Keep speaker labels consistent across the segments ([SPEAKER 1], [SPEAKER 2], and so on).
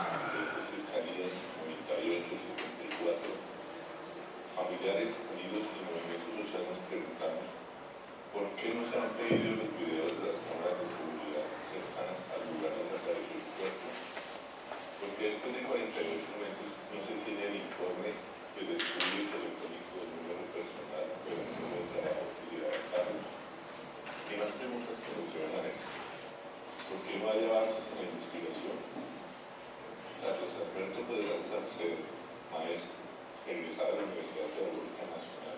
[SPEAKER 1] de Fiscalías 98-74, familiares, amigos y movimientos sociales nos preguntamos ¿por qué no se han pedido los videos de las cámaras de seguridad cercanas al lugar donde apareció su cuerpo? Porque después de 48 meses no se tiene el informe del estudio telefónico del número personal o del número de trabajo que lleva a Carlos. Y más preguntas que nos llevan a esto. ¿Por qué no hay avances en la investigación? Carlos Alberto Pedraza Salcedo, maestro, egresado de la Universidad Pedagógica Nacional,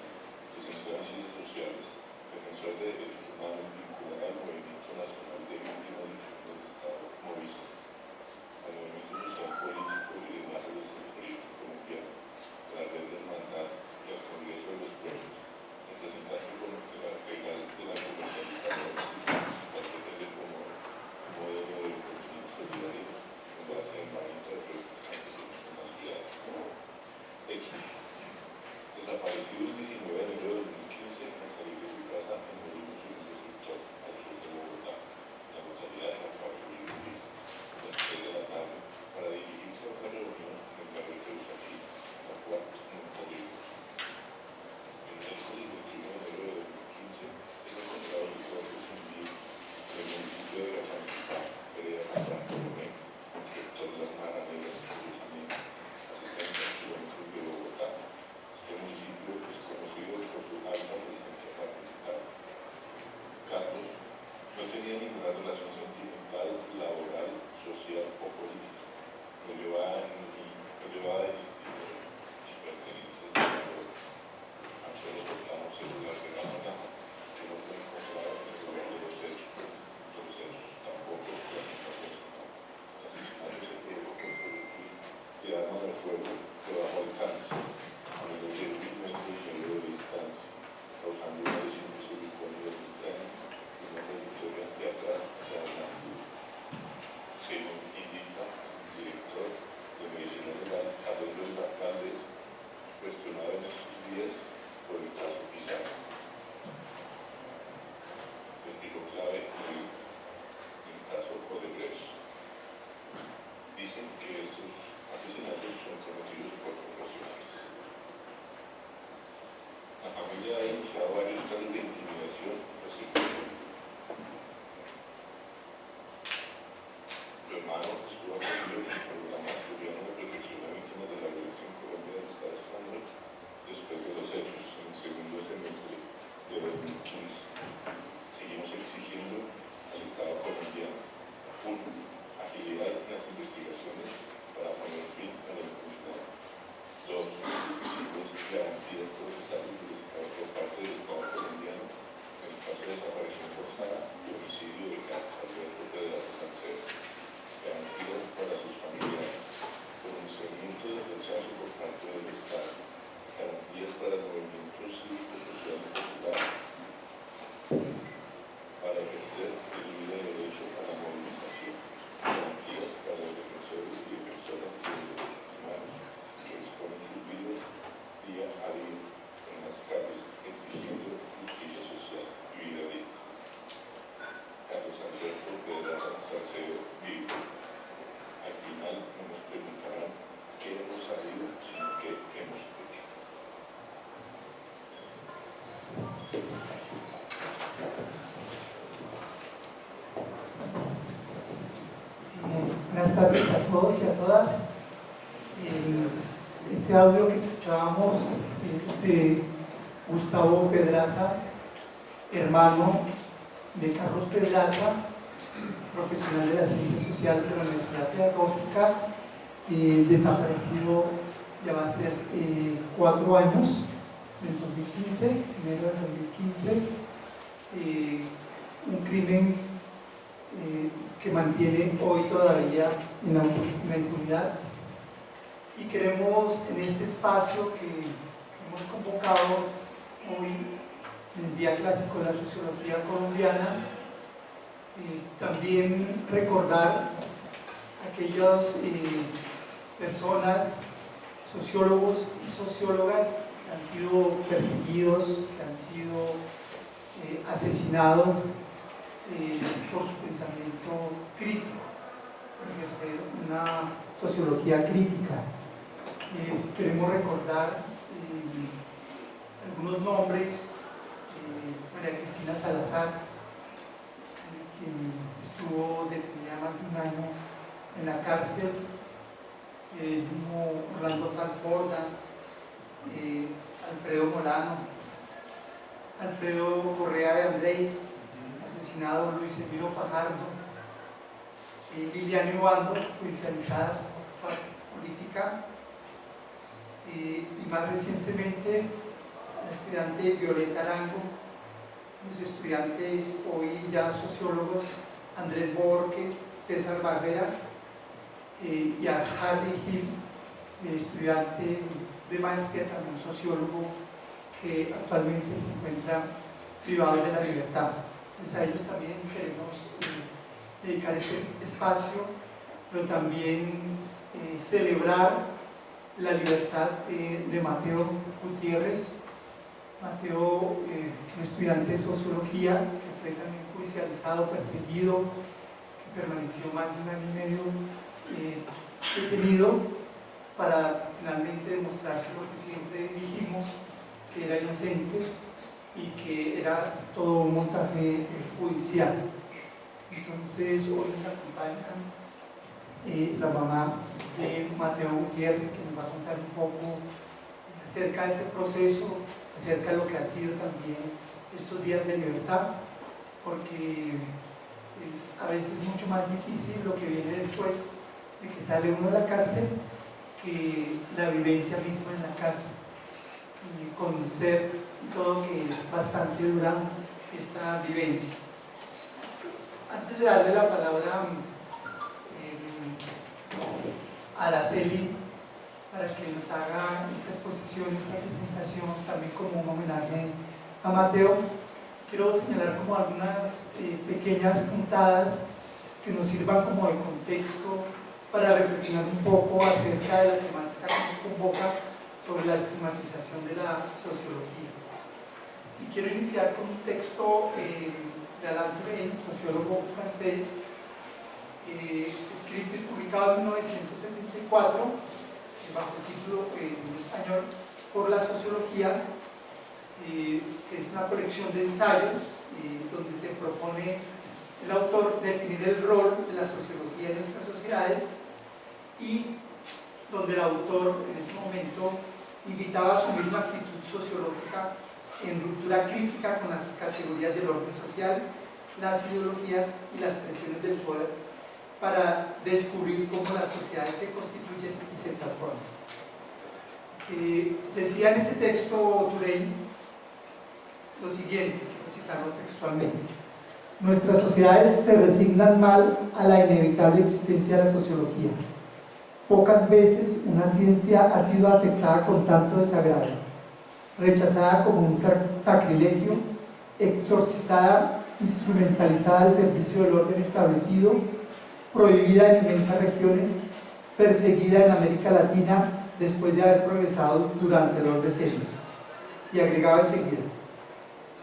[SPEAKER 1] licenciado en Ciencias Sociales, defensor de derechos humanos vinculado al Movimiento Nacional de Víctimas del Estado Movisto, al Movimiento Social Político y demás del sector político colombiano, de la Red de Hermandad y al Congreso de los Pueblos, representante legal de la comercializadora que pretende como modelo de economía solidaria con base en la interpretación campesinos en la ciudad. Hechos. Desaparecido el 19 de enero de 2015 al salir de su casa en Molinos y en ese sector al sur de Bogotá, en la localidad de San Pablo y Uribí, a las 3 de la tarde, para dirigirse a una reunión en el barrio de Usaquí, la cual no ocurrió. El miércoles 21 de enero de 2015 es encontrado su cuerpo sin vida en el municipio de Gachancipá, vereda San Bartolomé, en el sector de las Maraneras, a 60 kilómetros de Bogotá. Este municipio es conocido por su alta presencia paramilitar. Carlos no tenía ninguna relación sentimental, laboral, social o política. No llevaba ni pertenencias de valor. Tan solo portaba un celular de gama alta que no fue encontrado en el lugar de los hechos. Tampoco fue personal. El asesinato se produjo por de arma de fuego de bajo alcance, a menos de 1.000 metros y medio de distancia, causando una lesión que se ubicó a nivel del cráneo y una trayectoria de atrás hacia adelante. Según indica el director de Medicina Legal, Carlos Valdés, cuestionado en estos días por el caso Pizarro. Testigo clave en el caso Odebrecht. Dicen que estos asesinatos son cometidos por profesionales. La familia ha denunciado varios casos de intimidación y persecución. Su hermano estuvo atendido en el programa Gobierno de Protección a Víctimas de la Violencia en Colombia del Estado Español después de los hechos en el segundo semestre de 2015. Seguimos exigiendo al Estado colombiano 1. Agilidad en las investigaciones para poner fin a la impunidad. 2. Requisitos y garantías procesales por parte del Estado colombiano en el caso de desaparición forzada y homicidio de Carlos Alberto Pedraza Salcedo. Garantías para sus familiares. Pronunciamiento de rechazo por parte del Estado. Garantías para el movimiento cívico-social popular para ejercer el libre derecho a la movilización. Garantías para los defensores y defensoras de los derechos humanos que exponen sus vidas día a día en las calles exigiendo justicia social y vida digna. Carlos Alberto Pedraza Salcedo vivo. Al final no nos preguntarán qué hemos sabido, sino qué hemos hecho.
[SPEAKER 2] Buenas tardes a todos y a todas. Este audio que escuchábamos es de Gustavo Pedraza, hermano de Carlos Pedraza, profesional de la ciencia social de la Universidad Pedagógica, desaparecido ya va a ser 4 años, en 2015, enero de 2015, un crimen que mantiene hoy todavía en la impunidad. Y queremos en este espacio que hemos convocado hoy, en el Día Clásico de la Sociología Colombiana, también recordar a aquellas personas, sociólogos y sociólogas que han sido perseguidos, que han sido asesinados por su pensamiento crítico, ejercer una sociología crítica. Queremos recordar algunos nombres: María Cristina Salazar, quien estuvo detenida más de un año en la cárcel, Orlando Falsborda, Alfredo Molano, Alfredo Correa de Andrés, asesinado Luis Emilio Fajardo, Liliana Ubando, judicializada por política, y más recientemente la estudiante Violeta Arango, los estudiantes hoy ya sociólogos Andrés Borges, César Barrera, y a Harry Hill, estudiante de maestría, también sociólogo, que actualmente se encuentra privado de la libertad. Pues a ellos también queremos dedicar este espacio, pero también celebrar la libertad de Mateo Gutiérrez. Mateo, un estudiante de sociología que fue también judicializado, perseguido, que permaneció más de un año y medio detenido, para finalmente demostrarse lo que siempre dijimos, que era inocente y que era todo un montaje judicial. Entonces hoy nos acompaña la mamá de Mateo Gutiérrez, que nos va a contar un poco acerca de ese proceso, acerca de lo que han sido también estos días de libertad, porque es a veces mucho más difícil lo que viene después de que sale uno de la cárcel que la vivencia misma en la cárcel, y conocer todo, que es bastante dura esta vivencia. Antes de darle la palabra a Araceli para que nos haga esta exposición, esta presentación, también como un homenaje a Mateo, quiero señalar como algunas pequeñas puntadas que nos sirvan como de contexto para reflexionar un poco acerca de la temática que nos convoca sobre la estigmatización de la sociología. Y quiero iniciar con un texto de Alain Touraine, sociólogo francés, escrito y publicado en 1974, bajo el título en español Por la sociología, que es una colección de ensayos donde se propone el autor definir el rol de la sociología en nuestras sociedades, y donde el autor en ese momento invitaba a asumir una actitud sociológica en ruptura crítica con las categorías del orden social, las ideologías y las presiones del poder, para descubrir cómo las sociedades se constituyen y se transforman. Decía en ese texto Touraine lo siguiente, quiero citarlo textualmente: nuestras sociedades se resignan mal a la inevitable existencia de la sociología. Pocas veces una ciencia ha sido aceptada con tanto desagrado, rechazada como un sacrilegio, exorcizada, instrumentalizada al servicio del orden establecido, prohibida en inmensas regiones, perseguida en América Latina después de haber progresado durante 2 decenios. Y agregaba enseguida: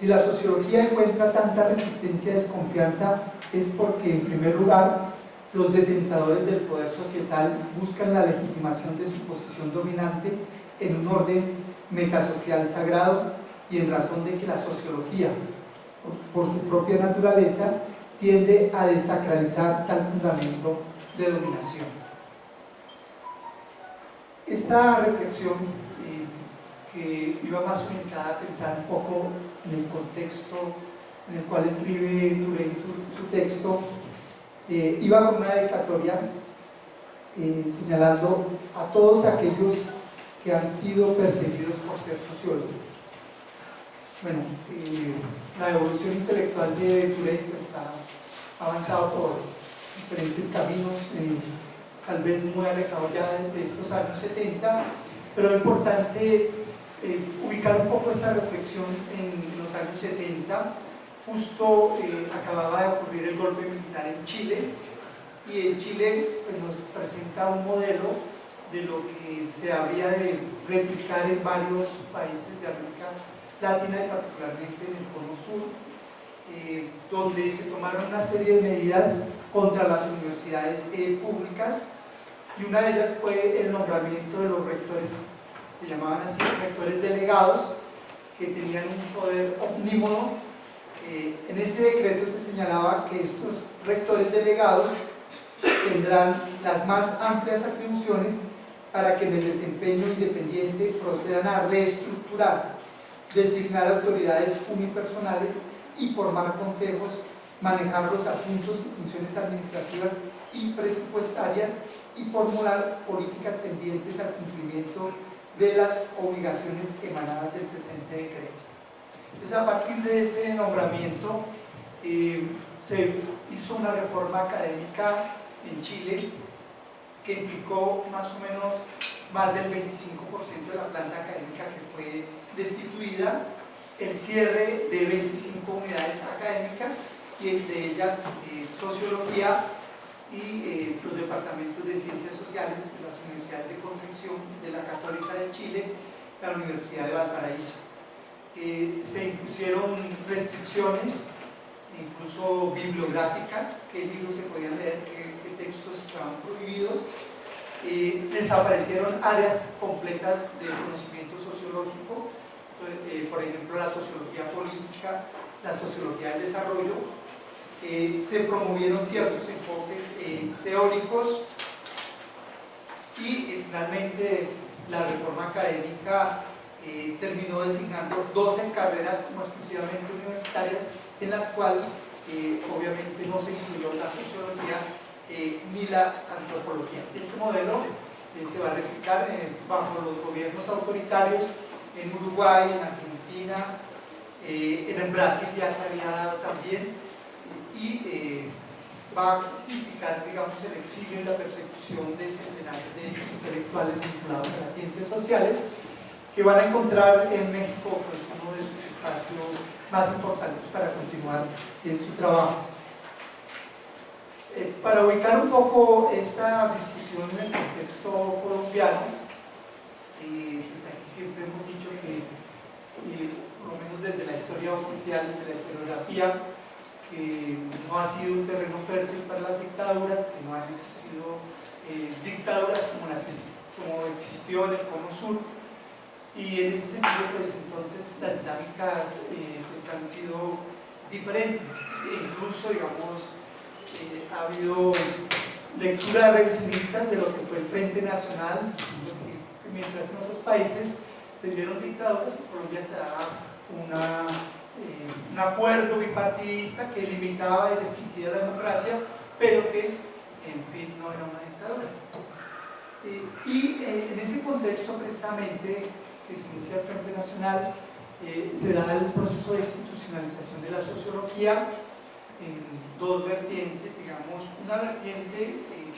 [SPEAKER 2] si la sociología encuentra tanta resistencia y desconfianza, es porque, en primer lugar, los detentadores del poder societal buscan la legitimación de su posición dominante en un orden metasocial sagrado, y en razón de que la sociología, por su propia naturaleza, tiende a desacralizar tal fundamento de dominación. Esta reflexión, que iba más orientada a pensar un poco en el contexto en el cual escribe Touraine su texto, iba con una dedicatoria señalando a todos aquellos que han sido perseguidos por ser sociólogos. Bueno, la evolución intelectual de Touraine pues, ha avanzado por diferentes caminos, tal vez muy alejado ya de estos años 70, pero es importante ubicar un poco esta reflexión en los años 70. Justo acababa de ocurrir el golpe militar en Chile, y en Chile pues, nos presenta un modelo de lo que se habría de replicar en varios países de América Latina y particularmente en el Cono Sur, donde se tomaron una serie de medidas contra las universidades públicas, y una de ellas fue el nombramiento de los rectores, se llamaban así, rectores delegados, que tenían un poder omnímodo. En ese decreto se señalaba que estos rectores delegados tendrán las más amplias atribuciones para que en el desempeño independiente procedan a reestructurar, designar autoridades unipersonales y formar consejos, manejar los asuntos y funciones administrativas y presupuestarias y formular políticas tendientes al cumplimiento de las obligaciones emanadas del presente decreto. Entonces, a partir de ese nombramiento se hizo una reforma académica en Chile que implicó más o menos más del 25% de la planta académica que fue destituida, el cierre de 25 unidades académicas, y entre ellas sociología y los departamentos de ciencias sociales de las universidades de Concepción, de la Católica de Chile, la Universidad de Valparaíso. Se impusieron restricciones, incluso bibliográficas, qué libros se podían leer, qué textos estaban prohibidos. Desaparecieron áreas completas de conocimiento sociológico, por ejemplo la sociología política, la sociología del desarrollo. Se promovieron ciertos enfoques teóricos y finalmente la reforma académica terminó designando 12 carreras como exclusivamente universitarias, en las cuales obviamente no se incluyó la sociología ni la antropología. Este modelo se va a replicar bajo los gobiernos autoritarios en Uruguay, en Argentina, en Brasil ya se había dado también, y va a significar, digamos, el exilio y la persecución de centenares de intelectuales vinculados a las ciencias sociales, que van a encontrar en México pues, uno de sus espacios más importantes para continuar en su trabajo. Para ubicar un poco esta discusión en el contexto colombiano, pues aquí siempre hemos dicho que, por lo menos desde la historia oficial, desde la historiografía, que no ha sido un terreno fértil para las dictaduras, que no han existido dictaduras como existió en el Cono Sur, y en ese sentido pues entonces las dinámicas pues, han sido diferentes, incluso digamos ha habido lecturas revisionistas de lo que fue el Frente Nacional, diciendo que mientras en otros países se dieron dictaduras, en Colombia se daba un acuerdo bipartidista que limitaba y restringía la democracia, pero que en fin no era una dictadura. En ese contexto precisamente que se inicia el Frente Nacional, se da el proceso de institucionalización de la sociología en dos vertientes, digamos, una vertiente que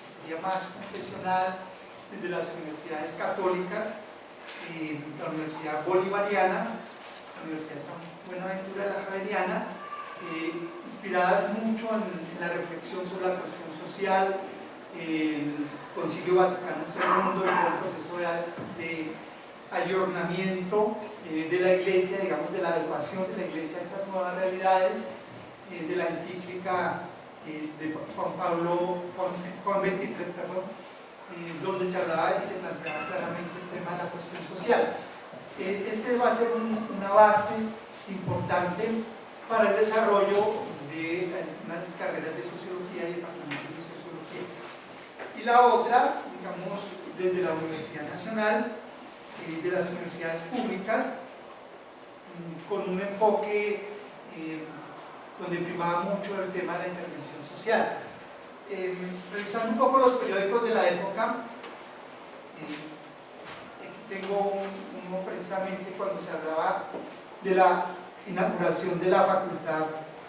[SPEAKER 2] sería más confesional desde las universidades católicas, la Universidad Bolivariana, la Universidad de San Buenaventura de la Javeriana, inspiradas mucho en la reflexión sobre la cuestión social, el Concilio Vaticano II y el proceso de ayornamiento de la Iglesia, digamos, de la adecuación de la Iglesia a esas nuevas realidades, de la encíclica de Juan XXIII, donde se hablaba y se planteaba claramente el tema de la cuestión social. Ese va a ser una base importante para el desarrollo de algunas carreras de sociología y departamentos de sociología. Y la otra, digamos, desde la Universidad Nacional, de las universidades públicas, con un enfoque donde primaba mucho el tema de la intervención social. Revisando un poco los periódicos de la época, aquí tengo uno precisamente cuando se hablaba de la inauguración de la Facultad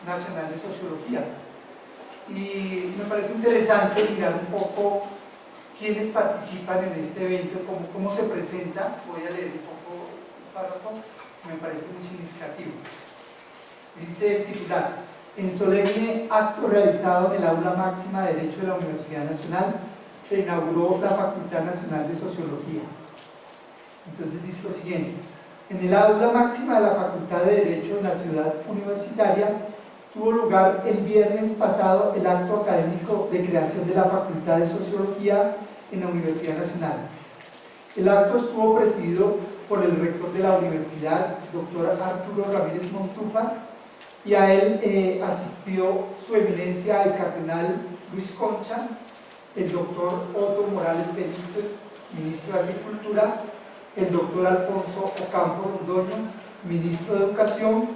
[SPEAKER 2] Nacional de Sociología, y me parece interesante mirar un poco quiénes participan en este evento, cómo se presenta. Voy a leer un poco el párrafo, me parece muy significativo. Dice el titular: en solemne acto realizado en el aula máxima de Derecho de la Universidad Nacional, se inauguró la Facultad Nacional de Sociología. Entonces dice lo siguiente: en el aula máxima de la Facultad de Derecho en la ciudad universitaria tuvo lugar el viernes pasado el acto académico de creación de la Facultad de Sociología en la Universidad Nacional. El acto estuvo presidido por el rector de la universidad, doctor Arturo Ramírez Montúfar, y a él asistió su eminencia el cardenal Luis Concha, el doctor Otto Morales Benítez, ministro de Agricultura, el doctor Alfonso Ocampo Londoño, ministro de Educación,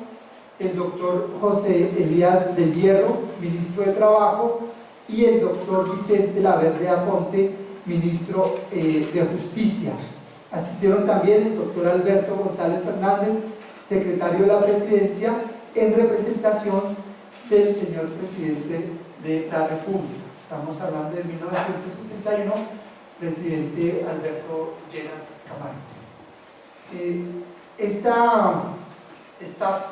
[SPEAKER 2] el doctor José Elías del Hierro, ministro de Trabajo, y el doctor Vicente Laverde Aponte, ministro de Justicia. Asistieron también el doctor Alberto González Fernández, secretario de la Presidencia, en representación del señor presidente de la República. Estamos hablando de 1961, presidente Alberto Lleras Camargo. Esta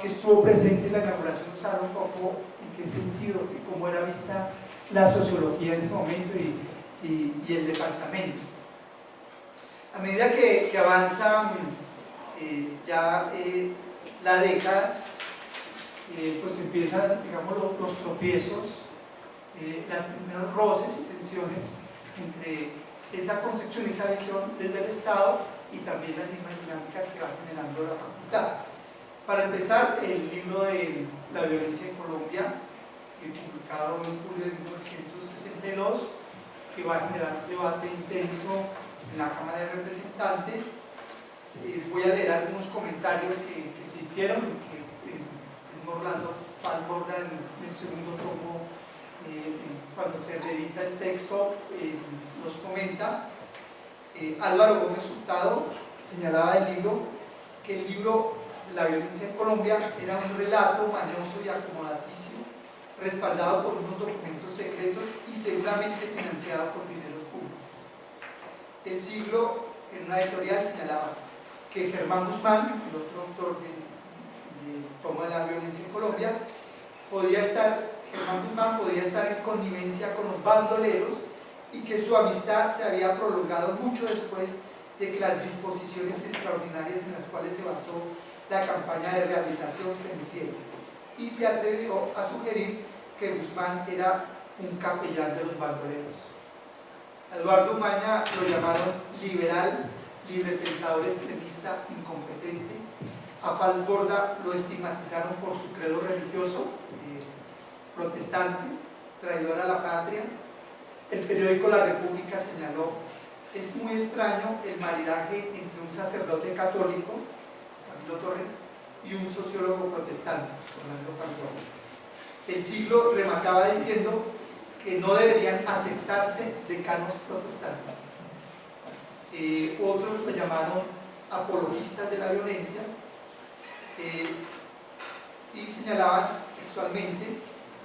[SPEAKER 2] que estuvo presente en la inauguración nos habla un poco en qué sentido y cómo era vista la sociología en ese momento y el departamento. A medida que avanza la década, pues empiezan, digamos, los tropiezos, los primeros roces y tensiones entre esa concepción y esa visión desde el Estado y también las mismas dinámicas que va generando la facultad. Para empezar, el libro de La violencia en Colombia, publicado en julio de 1962, que va a generar un debate intenso en la Cámara de Representantes. Voy a leer algunos comentarios que se hicieron y que Orlando Falborda en el segundo tomo, cuando se reedita el texto, nos comenta. Álvaro Gómez Hurtado señalaba del libro que el libro La violencia en Colombia era un relato mañoso y acomodaticio, respaldado por unos documentos secretos y seguramente financiado por dineros públicos. El Siglo, en una editorial, señalaba que Germán Guzmán, el otro autor del tomo de La violencia en Colombia, Germán Guzmán podía estar en connivencia con los bandoleros y que su amistad se había prolongado mucho después de que las disposiciones extraordinarias en las cuales se basó la campaña de rehabilitación fenecieron, y se atrevió a sugerir que Guzmán era un capellán de los bandoleros. A Eduardo Umaña lo llamaron liberal, librepensador extremista, incompetente. A Falborda lo estigmatizaron por su credo religioso, protestante, traidor a la patria. El periódico La República señaló: es muy extraño el maridaje entre un sacerdote católico, Camilo Torres, y un sociólogo protestante, Orlando Falborda. El Siglo remataba diciendo que no deberían aceptarse decanos protestantes. Otros lo llamaron apologistas de la violencia, y señalaban textualmente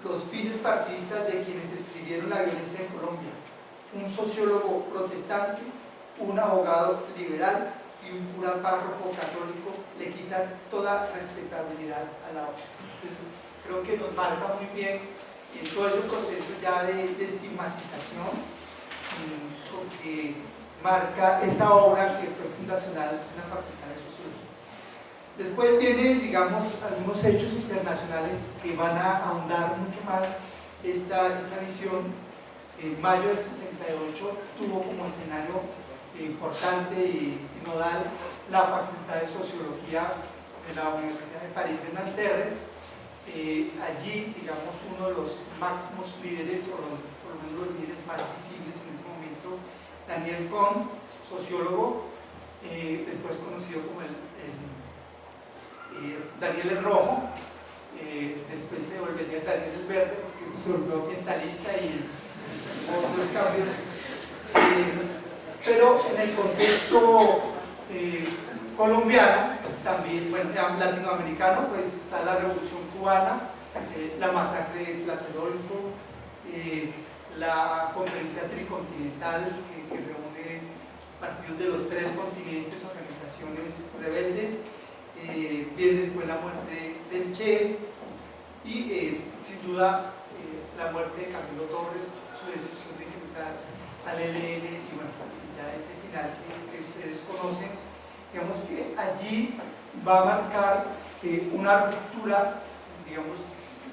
[SPEAKER 2] los fines partidistas de quienes escribieron La violencia en Colombia: un sociólogo protestante, un abogado liberal y un cura párroco católico le quitan toda respetabilidad a la obra. Entonces, creo que nos marca muy bien todo ese proceso ya de estigmatización, porque marca esa obra que fue fundacional en la Facultad de Sociología. Después vienen, digamos, algunos hechos internacionales que van a ahondar mucho más esta visión. En mayo del 68 tuvo como escenario importante y nodal la Facultad de Sociología de la Universidad de París de Nanterre. Allí, digamos, uno de los máximos líderes, o por lo menos los líderes más visibles en ese momento, Daniel Cohn, sociólogo, después conocido como Daniel el Rojo, después se volvería Daniel el Verde porque se volvió ambientalista y otros cambios. Pero en el contexto colombiano, también, bueno, latinoamericano, pues está la Revolución Cubana, la masacre de Tlatelolco, la conferencia tricontinental que reúne partidos de los 3 continentes, organizaciones rebeldes. Viene después la muerte del Che y sin duda la muerte de Camilo Torres, su decisión de ingresar al ELN y bueno, ya ese final que ustedes conocen. Digamos que allí va a marcar una ruptura, digamos,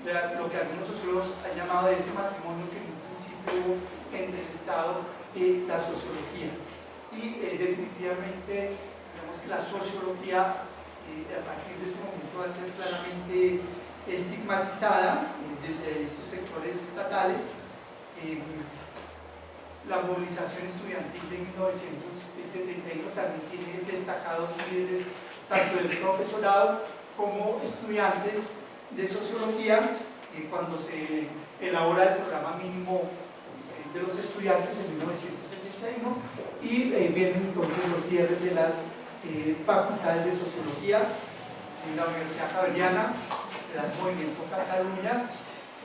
[SPEAKER 2] lo que algunos sociólogos han llamado de ese matrimonio que en un principio hubo entre el Estado y la sociología. Y definitivamente, digamos que la sociología a partir de este momento va a ser claramente estigmatizada de estos sectores estatales. La movilización estudiantil de 1971 también tiene destacados líderes tanto del profesorado como estudiantes de sociología. Cuando se elabora el programa mínimo de los estudiantes en 1971 y vienen entonces los cierres de las facultades de sociología. En la Universidad Javeriana se da el movimiento Cataluña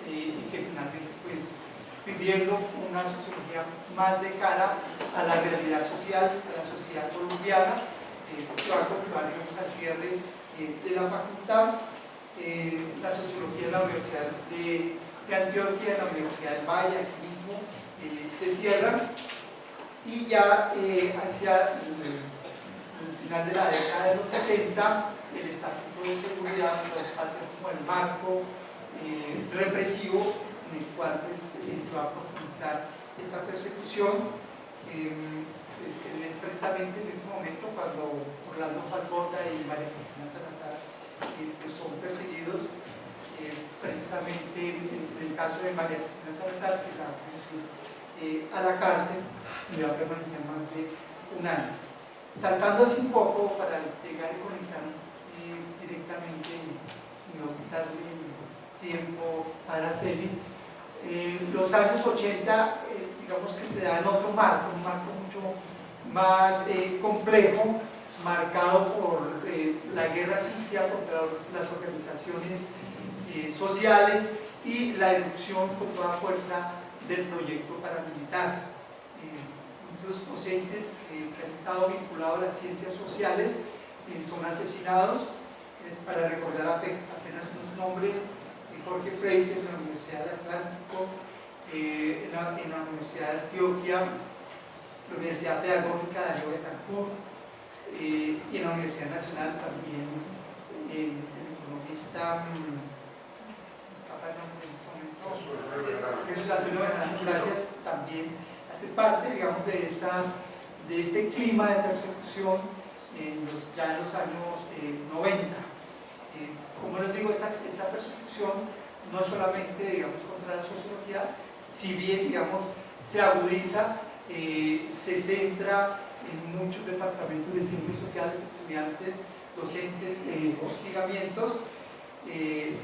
[SPEAKER 2] y que finalmente pues pidiendo una sociología más de cara a la realidad social, a la sociedad colombiana, que va a continuar al cierre de la facultad. La sociología en la Universidad de Antioquia, en la Universidad del Valle, aquí mismo, se cierran, y ya hacia el final de la década de los 70, el Estatuto de Seguridad pues, va a ser como el marco represivo en el cual pues, se va a profundizar esta persecución. Pues, precisamente en ese momento, cuando Orlando Falbota y María Cristina Salazar pues, son perseguidos, precisamente en el caso de María Cristina Salazar, que la conducir a la cárcel, y va a permanecer más de un año. Saltando así un poco para llegar y conectar directamente y no quitarle tiempo a Araceli, los años 80 digamos que se da en otro marco, un marco mucho más complejo, marcado por la guerra sucia contra las organizaciones sociales y la erupción con toda fuerza del proyecto paramilitar. Muchos docentes que han estado vinculados a las ciencias sociales son asesinados. Para recordar apenas unos nombres: Jorge Freites en la Universidad del Atlántico, en la Universidad de Antioquia, la Universidad Pedagógica Darío Betancourt, y en la Universidad Nacional también el economista Jesús Antonio Bernal, gracias, también hace parte, digamos, de este clima de persecución ya en los años 90. Como les digo, esta persecución no solamente, digamos, contra la sociología, si bien, digamos, se agudiza, se centra en muchos departamentos de ciencias sociales, estudiantes, docentes, hostigamientos,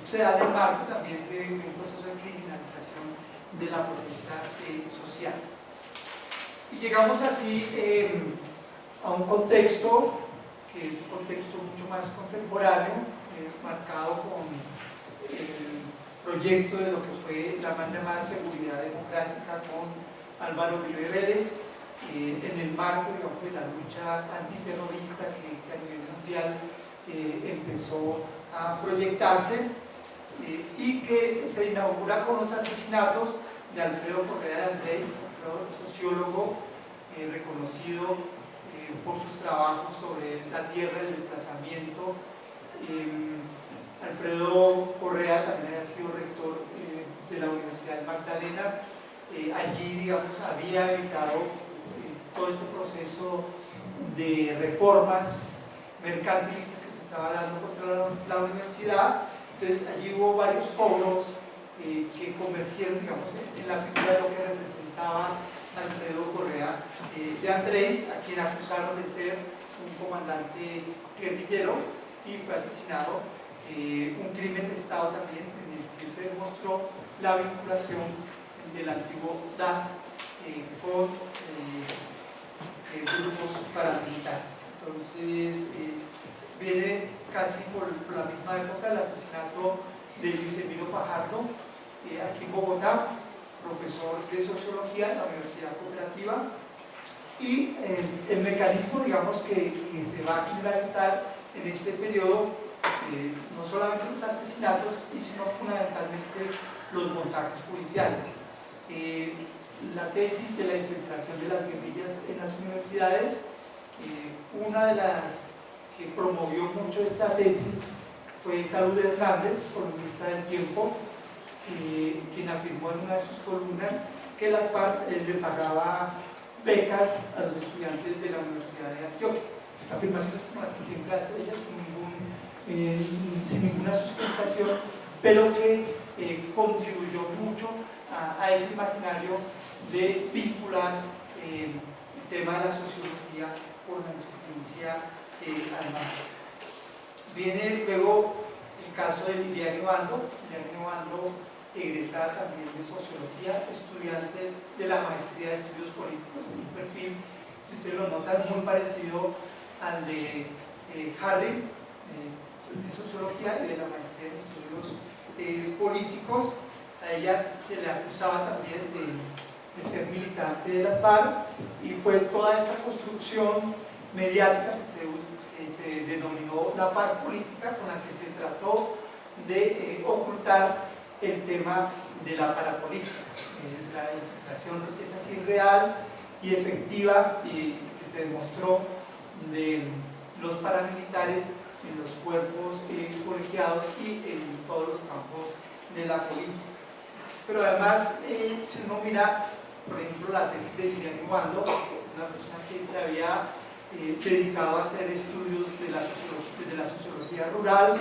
[SPEAKER 2] se da el marco también de un proceso de criminalización de la protesta social. Y llegamos así a un contexto que es un contexto mucho más contemporáneo, marcado con el proyecto de lo que fue la mal llamada seguridad democrática con Álvaro Uribe Vélez, en el marco, digamos, de la lucha antiterrorista que a nivel mundial empezó a proyectarse, y que se inaugura con los asesinatos de Alfredo Correa de Andrés, sociólogo reconocido por sus trabajos sobre la tierra, el desplazamiento. Alfredo Correa también había sido rector de la Universidad de Magdalena. Allí, digamos, había evitado todo este proceso de reformas mercantilistas que se estaba dando contra la universidad. Entonces allí hubo varios cobros que convergieron, digamos, en la figura de lo que representaba Alfredo Correa de Andrés, a quien acusaron de ser un comandante guerrillero y fue asesinado. Un crimen de Estado también, en el que se demostró la vinculación del antiguo DAS con grupos paramilitares. Entonces viene casi por la misma época el asesinato de Luis Emilio Fajardo, aquí en Bogotá, profesor de sociología en la Universidad Cooperativa, y el mecanismo, digamos, que se va a generalizar en este periodo, no solamente los asesinatos, sino fundamentalmente los montajes judiciales. La tesis de la infiltración de las guerrillas en las universidades, una de las que promovió mucho esta tesis fue Salud Hernández, columnista del Tiempo, quien afirmó en una de sus columnas que las FARC le pagaba becas a los estudiantes de la Universidad de Antioquia. Afirmaciones como las que siempre hace ella sin ninguna sustentación, pero que contribuyó mucho a ese imaginario de vincular el tema de la sociología con la insuficiencia alemana. Viene luego el caso de Liliana Obando. Liliana Obando, egresada también de sociología, estudiante de la maestría de estudios políticos, un perfil, si ustedes lo notan, muy parecido al de Harry, de sociología y de la maestría de estudios políticos. A ella se le acusaba también de ser militante de las FARC, y fue toda esta construcción mediática que se denominó la FARC política, con la que se trató de ocultar el tema de la parapolítica. La infiltración es así real y efectiva, y que se demostró de los paramilitares en los cuerpos colegiados y en todos los campos de la política. Pero además, si uno mira, por ejemplo, la tesis de Liliana Obando, una persona que se había dedicado a hacer estudios de la sociología rural,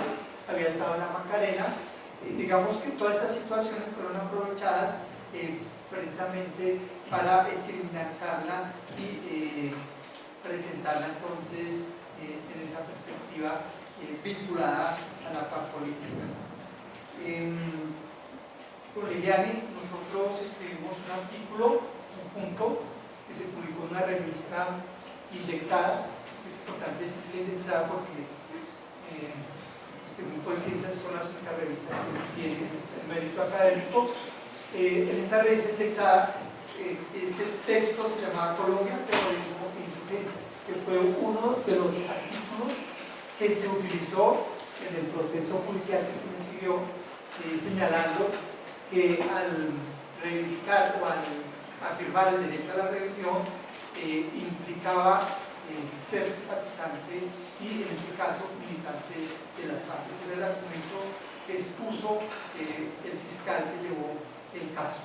[SPEAKER 2] había estado en la Macarena, digamos que todas estas situaciones fueron aprovechadas precisamente para criminalizarla y presentarla entonces en esa perspectiva vinculada a la FARC política. Con Liliani nosotros escribimos un artículo conjunto que se publicó en una revista indexada. Es importante decir que indexada porque según Conciencias son las únicas revistas que tienen el mérito académico. En esa revista indexada, ese texto se llamaba Colombia, Terrorismo e Insurgencia, que fue uno de los artículos que se utilizó en el proceso judicial que se me siguió, señalando que al reivindicar o al afirmar el derecho a la rebelión implicaba ser simpatizante y, en este caso, militante de las FARC. Ese era el argumento que expuso el fiscal que llevó el caso.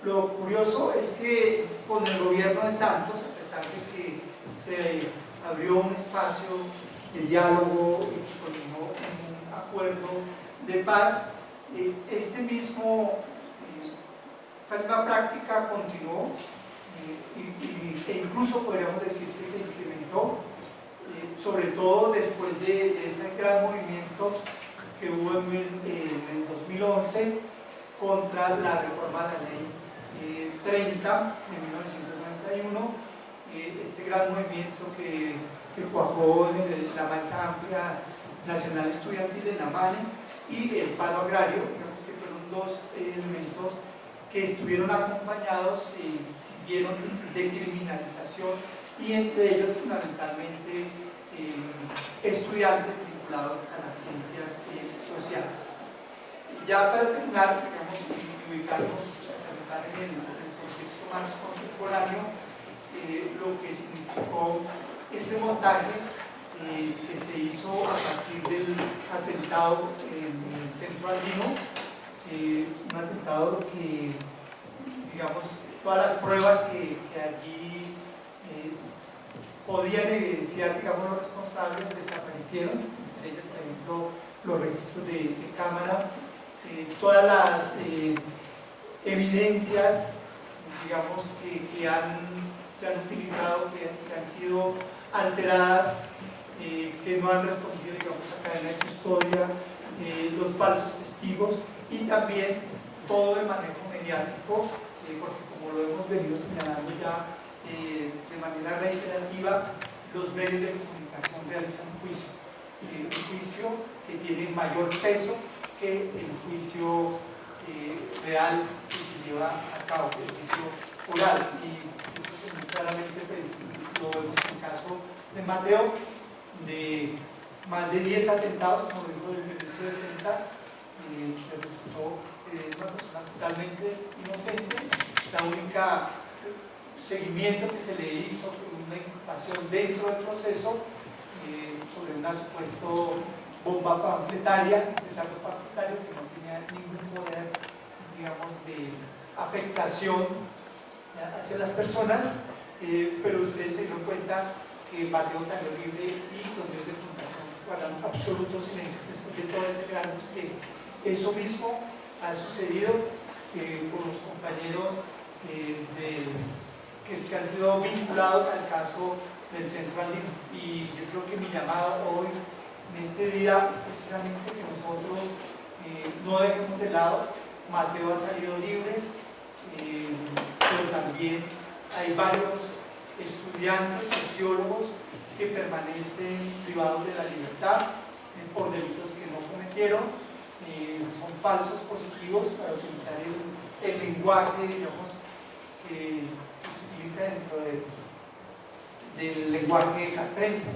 [SPEAKER 2] Lo curioso es que con el gobierno de Santos, a pesar de que se abrió un espacio de diálogo y que culminó en un acuerdo de paz, esta misma práctica continuó e incluso podríamos decir que se incrementó, sobre todo después de ese gran movimiento que hubo en el 2011 contra la reforma de la ley 30 de 1991, este gran movimiento que cuajó en la masa amplia nacional estudiantil en la MANE, y el paro agrario, digamos que fueron dos elementos que estuvieron acompañados y siguieron de criminalización, y entre ellos fundamentalmente estudiantes vinculados a las ciencias sociales. Y ya para terminar, digamos, y ubicarnos, aterrizar en el contexto más contemporáneo, lo que significó este montaje que se hizo a partir del atentado en el centro andino, un atentado que, digamos, todas las pruebas que allí podían evidenciar, digamos, los responsables desaparecieron, entre ellos, por ejemplo, los registros de cámara, todas las evidencias, digamos, que se han utilizado, que han sido alteradas, que no han respondido, digamos, a cadena de custodia, los falsos testigos, y también todo el manejo mediático, porque como lo hemos venido señalando ya de manera reiterativa, los medios de comunicación realizan un juicio que tiene mayor peso que el juicio real que se lleva a cabo, el juicio oral. Y muy claramente pues, lo vemos en el caso de Mateo, de más de 10 atentados, como dijo el ministro de Defensa, que resultó una persona totalmente inocente. La única seguimiento que se le hizo fue una inculpación dentro del proceso sobre una supuesta bomba panfletaria, que no tenía tenía ningún poder, digamos, de afectación hacia las personas, pero ustedes se dieron cuenta que Mateo salió libre y los medios de comunicación guardaron absoluto silencio después de todo ese gran despliegue. Eso mismo ha sucedido con los compañeros que han sido vinculados al caso del Centro Andino. Y yo creo que mi llamado hoy, en este día, es precisamente que nosotros no dejemos de lado. Mateo ha salido libre, pero también hay varios estudiantes, sociólogos que permanecen privados de la libertad por delitos que no cometieron, son falsos positivos, para utilizar el lenguaje, digamos, que se utiliza dentro del lenguaje castrense.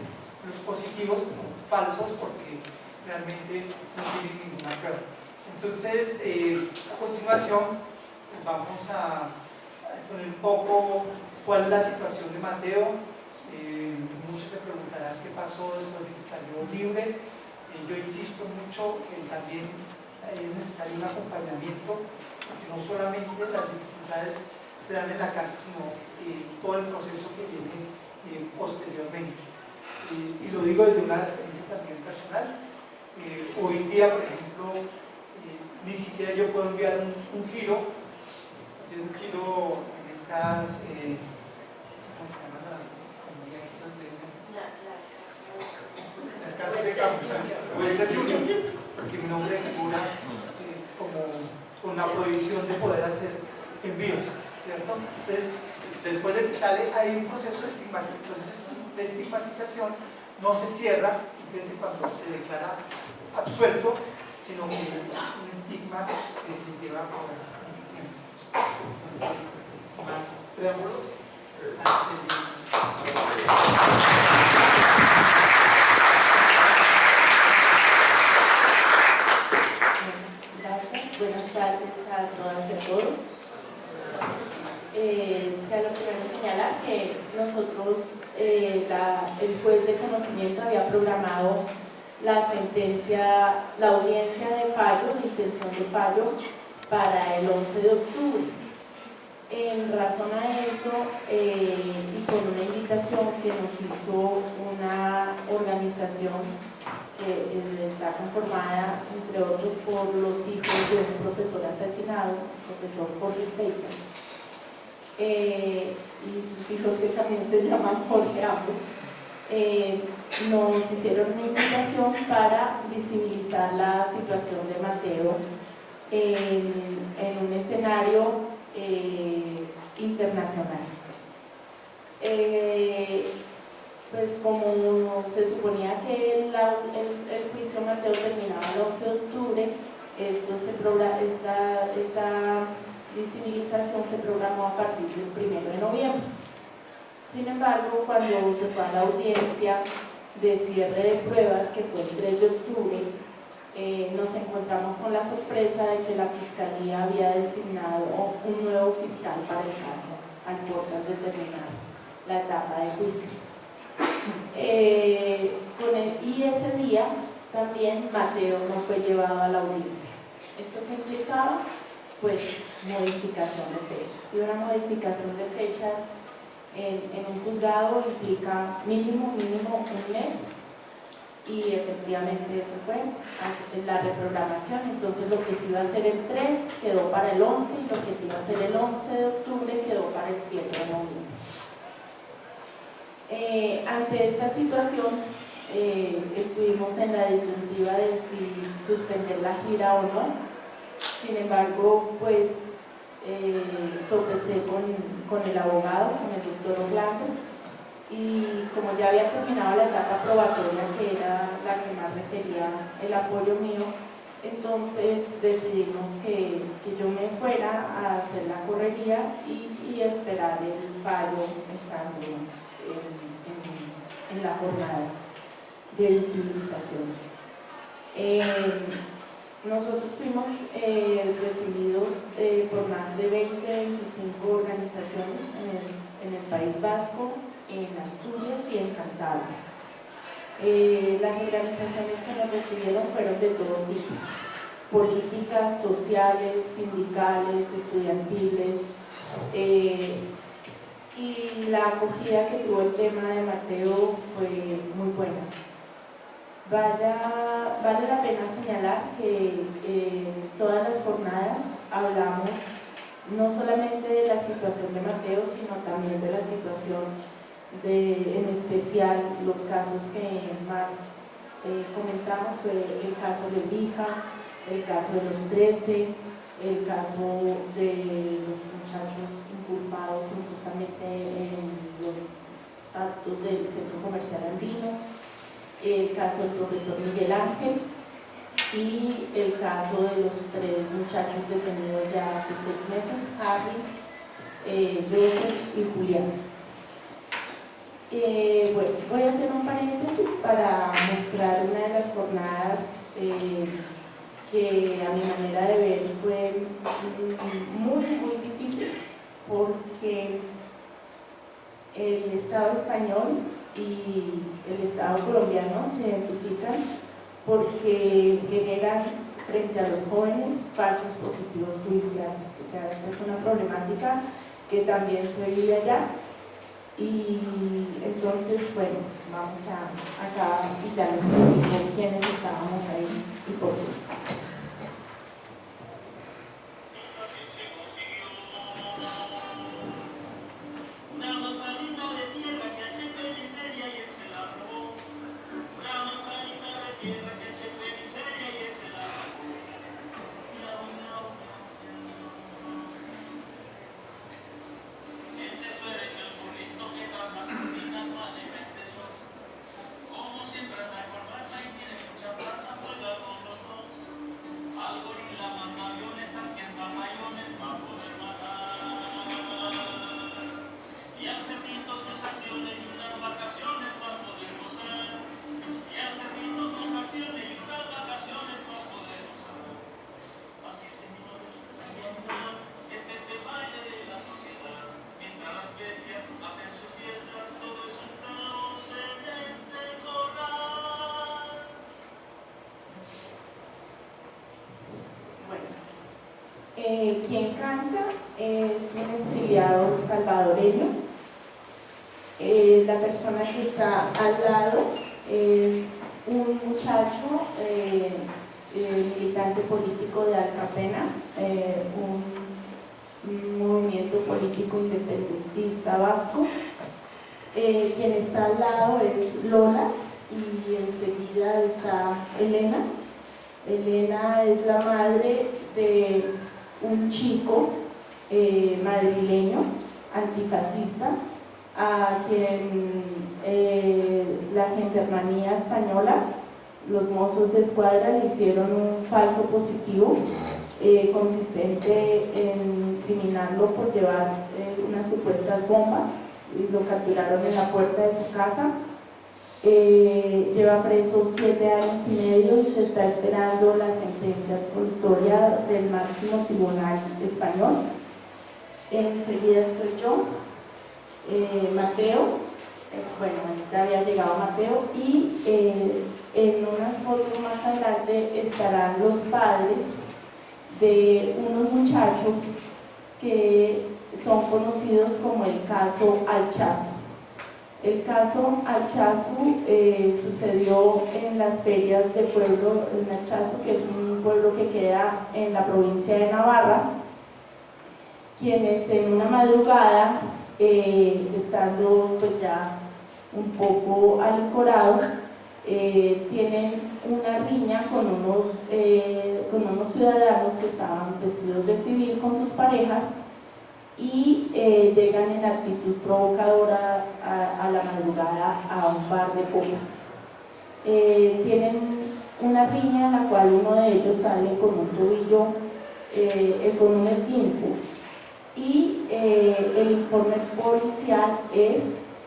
[SPEAKER 2] Los positivos son falsos porque realmente no tienen ninguna prueba. Entonces, a continuación, pues vamos a exponer un poco cuál es la situación de Mateo. Muchos se preguntarán qué pasó después de que salió libre. Yo insisto mucho que también es necesario un acompañamiento, porque no solamente las dificultades se dan en la cárcel, sino todo el proceso que viene posteriormente. Y lo digo desde una experiencia también personal. Hoy en día, por ejemplo, ni siquiera yo puedo enviar un giro, hacer un giro en estas, ¿cómo se llaman las casas de cambio? Western Union, porque mi nombre figura como con la prohibición de poder hacer envíos, ¿cierto? Entonces, después de que sale, hay un proceso de estigmatización, no se cierra simplemente cuando se declara absuelto, sino que es un estigma que se lleva por mucho tiempo. Entonces, más preámbulos.
[SPEAKER 3] Gracias, buenas tardes a todas y a todos. Sea lo primero señalar que nosotros, el juez de conocimiento había programado la sentencia, la audiencia de fallo, la intención de fallo, para el 11 de octubre. En razón a eso, y con una invitación que nos hizo una organización que está conformada, entre otros, por los hijos de un profesor asesinado, el profesor Jorge Feita, y sus hijos que también se llaman Jorge ambos, nos hicieron una invitación para visibilizar la situación de Mateo en un escenario internacional. Pues como se suponía que el juicio Mateo terminaba el 11 de octubre, esta visibilización se programó a partir del 1 de noviembre. Sin embargo, cuando se fue a la audiencia de cierre de pruebas, que fue el 3 de octubre, nos encontramos con la sorpresa de que la Fiscalía había designado un nuevo fiscal para el caso, al portas de terminar la etapa de juicio. Y ese día también Mateo no fue llevado a la audiencia. ¿Esto qué implicaba? Pues modificación de fechas. Y una modificación de fechas en un juzgado implica mínimo un mes, y efectivamente eso fue la reprogramación. Entonces lo que se iba a hacer el 3 quedó para el 11, y lo que se iba a hacer el 11 de octubre quedó para el 7 de noviembre. Ante esta situación, estuvimos en la disyuntiva de si suspender la gira o no. Sin embargo, pues sopesé con el abogado, con el doctor Orlando, y como ya había terminado la etapa probatoria, que era la que más requería el apoyo mío, entonces decidimos que yo me fuera a hacer la correría y esperar el fallo estando en la jornada de visibilización. Nosotros fuimos recibidos por más de 20-25 organizaciones en el País Vasco, en Asturias y en Cantabria. Las organizaciones que nos recibieron fueron de todo tipo. políticas sociales, sindicales, estudiantiles, y la acogida que tuvo el tema de Mateo fue muy buena. Vale la pena señalar que en todas las jornadas hablamos no solamente de la situación de Mateo, sino también de la situación en especial los casos que más comentamos fue el caso de Lija, el caso de los 13, el caso de los muchachos inculpados injustamente en los actos del Centro Comercial Andino, el caso del profesor Miguel Ángel y el caso de los 3 muchachos detenidos ya hace 6 meses, Harry, Joseph y Julián. Bueno, voy a hacer un paréntesis para mostrar una de las jornadas que a mi manera de ver fue muy difícil, porque el Estado español y el Estado colombiano se identifican porque generan frente a los jóvenes falsos positivos judiciales. O sea, esta es una problemática que también se vive allá. Y entonces, bueno, vamos acá y ya les explico quiénes estábamos ahí y por qué. Quien canta es un exiliado salvadoreño. La persona que está al lado es un muchacho militante político de Alcapena, un movimiento político independentista vasco. Quien está al lado es Lola y enseguida está Elena. Elena es la madre de un chico madrileño antifascista a quien la gendarmería española, los mozos de escuadra, le hicieron un falso positivo consistente en incriminarlo por llevar unas supuestas bombas y lo capturaron en la puerta de su casa. Lleva preso 7 años y medio y se está esperando la sentencia absolutoria del máximo tribunal español. Enseguida estoy yo, Mateo, bueno, ya había llegado Mateo, y en una foto más adelante estarán los padres de unos muchachos que son conocidos como el caso Alchazo. El caso Alchazo sucedió en las ferias del pueblo de Alchazo, que es un pueblo que queda en la provincia de Navarra, quienes en una madrugada, estando pues ya un poco alicorados, tienen una riña con unos ciudadanos que estaban vestidos de civil con sus parejas y llegan en actitud provocadora a la madrugada a un bar de copas. Tienen una riña en la cual uno de ellos sale con un tobillo, con un esguince, y el informe policial es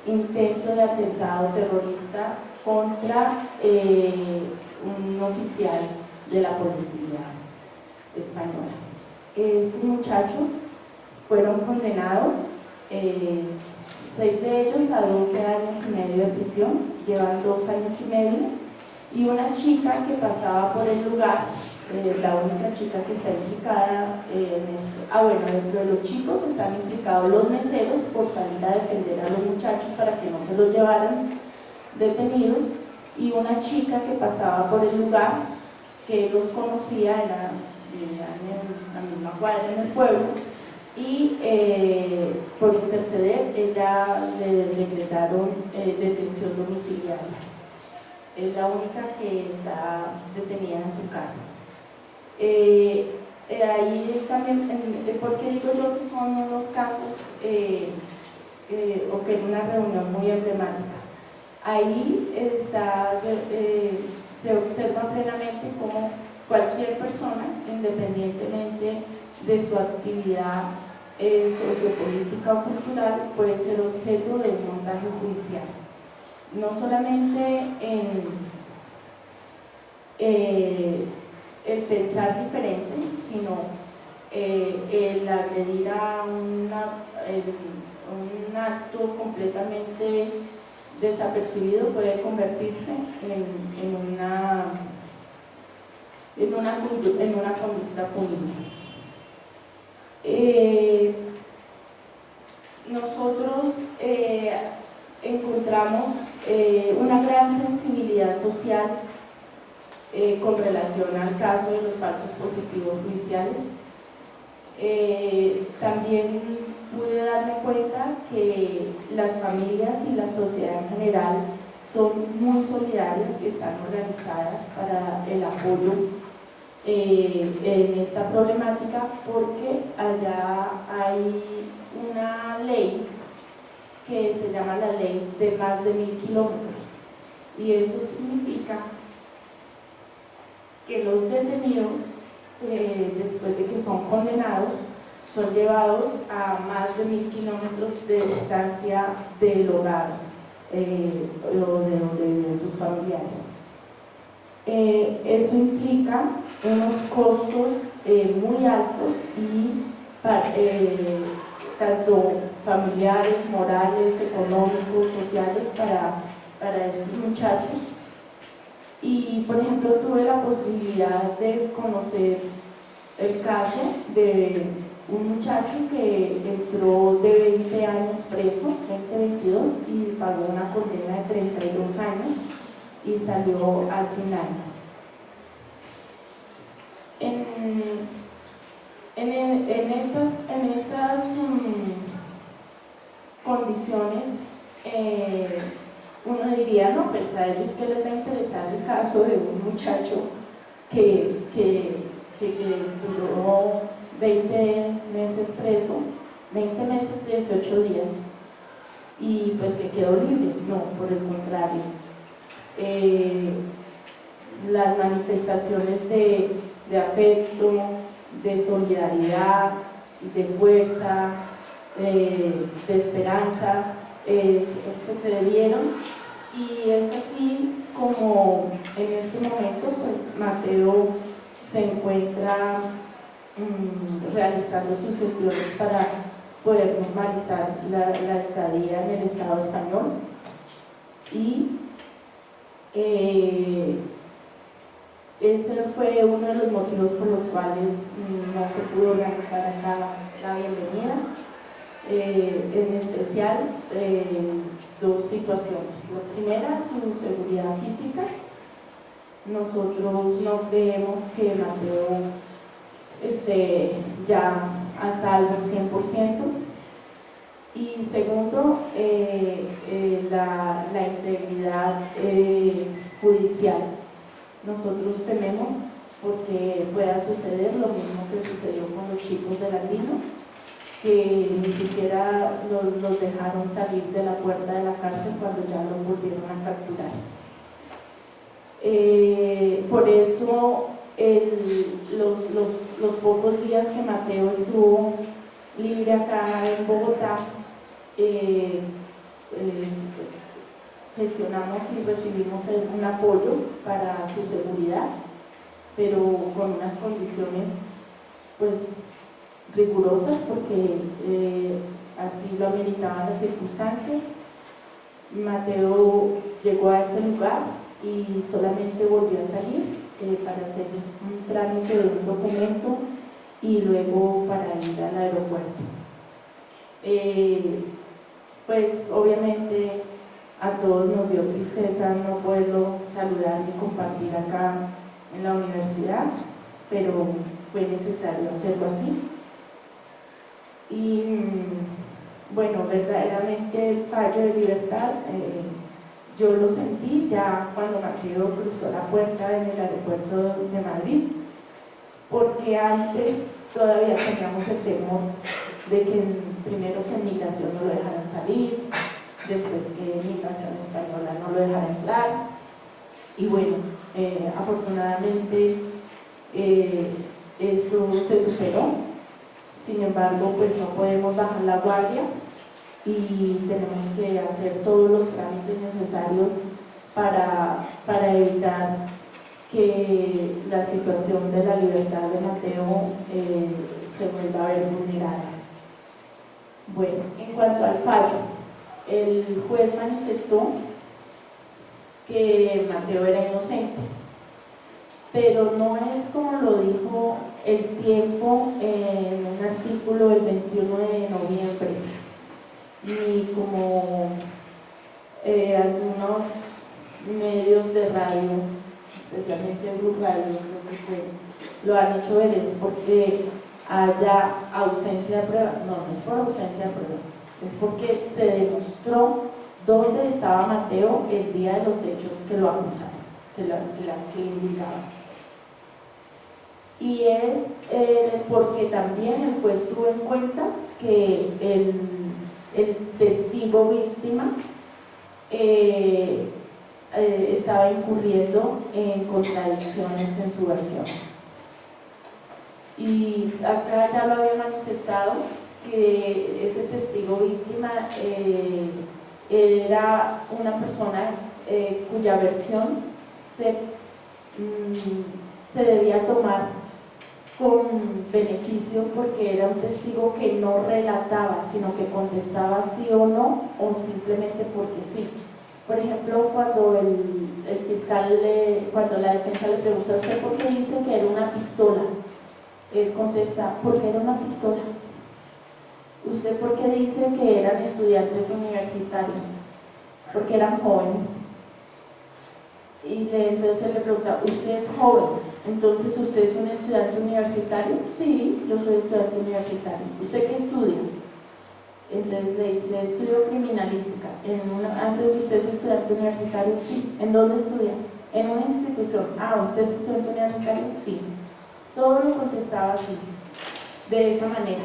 [SPEAKER 3] intento de atentado terrorista contra un oficial de la policía española. Estos muchachos fueron condenados, 6 de ellos a 12 años y medio de prisión, llevan 2 años y medio, y una chica que pasaba por el lugar la única chica que está implicada en esto. Bueno, dentro de los chicos están implicados los meseros por salir a defender a los muchachos para que no se los llevaran detenidos, y una chica que pasaba por el lugar, que los conocía, vivían en la misma cuadra en el pueblo, y por interceder ella le decretaron detención domiciliaria. Es la única que está detenida en su casa. Ahí también, ¿por qué digo yo que son unos casos o que en una reunión muy emblemática? Ahí se observa plenamente cómo cualquier persona, independientemente de su actividad sociopolítica o cultural, puede ser objeto de un montaje judicial. No solamente en el pensar diferente, sino el agredir a un acto completamente desapercibido puede convertirse en una conducta punible. Nosotros encontramos una gran sensibilidad social con relación al caso de los falsos positivos judiciales. También pude darme cuenta que las familias y la sociedad en general son muy solidarias y están organizadas para el apoyo en esta problemática, porque allá hay una ley que se llama la ley de más de 1000 kilómetros, y eso significa que los detenidos, después de que son condenados, son llevados a más de 1000 kilómetros de distancia del hogar o de donde viven sus familiares. Eso implica unos costos muy altos y tanto familiares, morales, económicos, sociales para estos muchachos. Y por ejemplo, tuve la posibilidad de conocer el caso de un muchacho que entró de 20 años preso, 20-22, y pagó una condena de 32 años y salió hace un año. En estas condiciones, uno diría, no, pues a ellos que les va a interesar el caso de un muchacho que duró 20 meses preso, 20 meses, 18 días, y pues que quedó libre. No, por el contrario. Las manifestaciones de afecto, de solidaridad, de fuerza, de esperanza se dieron, y es así como en este momento pues Mateo se encuentra realizando sus gestiones para poder normalizar la estadía en el Estado español, y ese fue uno de los motivos por los cuales no se pudo organizar acá la bienvenida. En especial, dos situaciones. La primera, su seguridad física. Nosotros no creemos que Mateo esté ya a salvo 100%. Y segundo, la integridad judicial. Nosotros tememos porque pueda suceder lo mismo que sucedió con los chicos del Andino, que ni siquiera los dejaron salir de la puerta de la cárcel cuando ya los volvieron a capturar. Por eso los pocos días que Mateo estuvo libre acá en Bogotá, gestionamos y recibimos un apoyo para su seguridad, pero con unas condiciones pues rigurosas, porque así lo ameritaban las circunstancias. Mateo llegó a ese lugar y solamente volvió a salir para hacer un trámite de un documento y luego para ir al aeropuerto. Pues obviamente a todos nos dio tristeza no poderlo saludar y compartir acá en la universidad, pero fue necesario hacerlo así. Y bueno, verdaderamente el fallo de libertad yo lo sentí ya cuando Mateo cruzó la puerta en el aeropuerto de Madrid, porque antes todavía teníamos el temor de que primero que en migración no lo dejaran salir, después que migración española no lo dejara entrar, y bueno, afortunadamente esto se superó. Sin embargo, pues no podemos bajar la guardia y tenemos que hacer todos los trámites necesarios para evitar que la situación de la libertad de Mateo se vuelva a ver vulnerada. Bueno, en cuanto al fallo, el juez manifestó que Mateo era inocente, pero no es como lo dijo El Tiempo en un artículo el 21 de noviembre, ni como algunos medios de radio, especialmente Blue Radio, creo que fue, lo han hecho ver, es porque haya ausencia de pruebas. No, no es por ausencia de pruebas, es porque se demostró dónde estaba Mateo el día de los hechos que lo acusaron, que le indicaban. Y es porque también el juez tuvo en cuenta que el testigo víctima estaba incurriendo en contradicciones en su versión. Y acá ya lo había manifestado que ese testigo víctima era una persona cuya versión se debía tomar con beneficio porque era un testigo que no relataba, sino que contestaba sí o no, o simplemente porque sí. Por ejemplo, cuando el fiscal, cuando la defensa le pregunta a usted por qué dice que era una pistola, él contesta, porque era una pistola. ¿Usted por qué dice que eran estudiantes universitarios? Porque eran jóvenes. Y entonces él le pregunta, ¿usted es joven? Entonces, ¿usted es un estudiante universitario? Sí, yo soy estudiante universitario. ¿Usted qué estudia? Entonces le dice, estudio criminalística. Entonces, ¿usted es estudiante universitario? Sí. ¿En dónde estudia? En una institución. Ah, ¿usted es estudiante universitario? Sí. Todo lo contestaba así, de esa manera.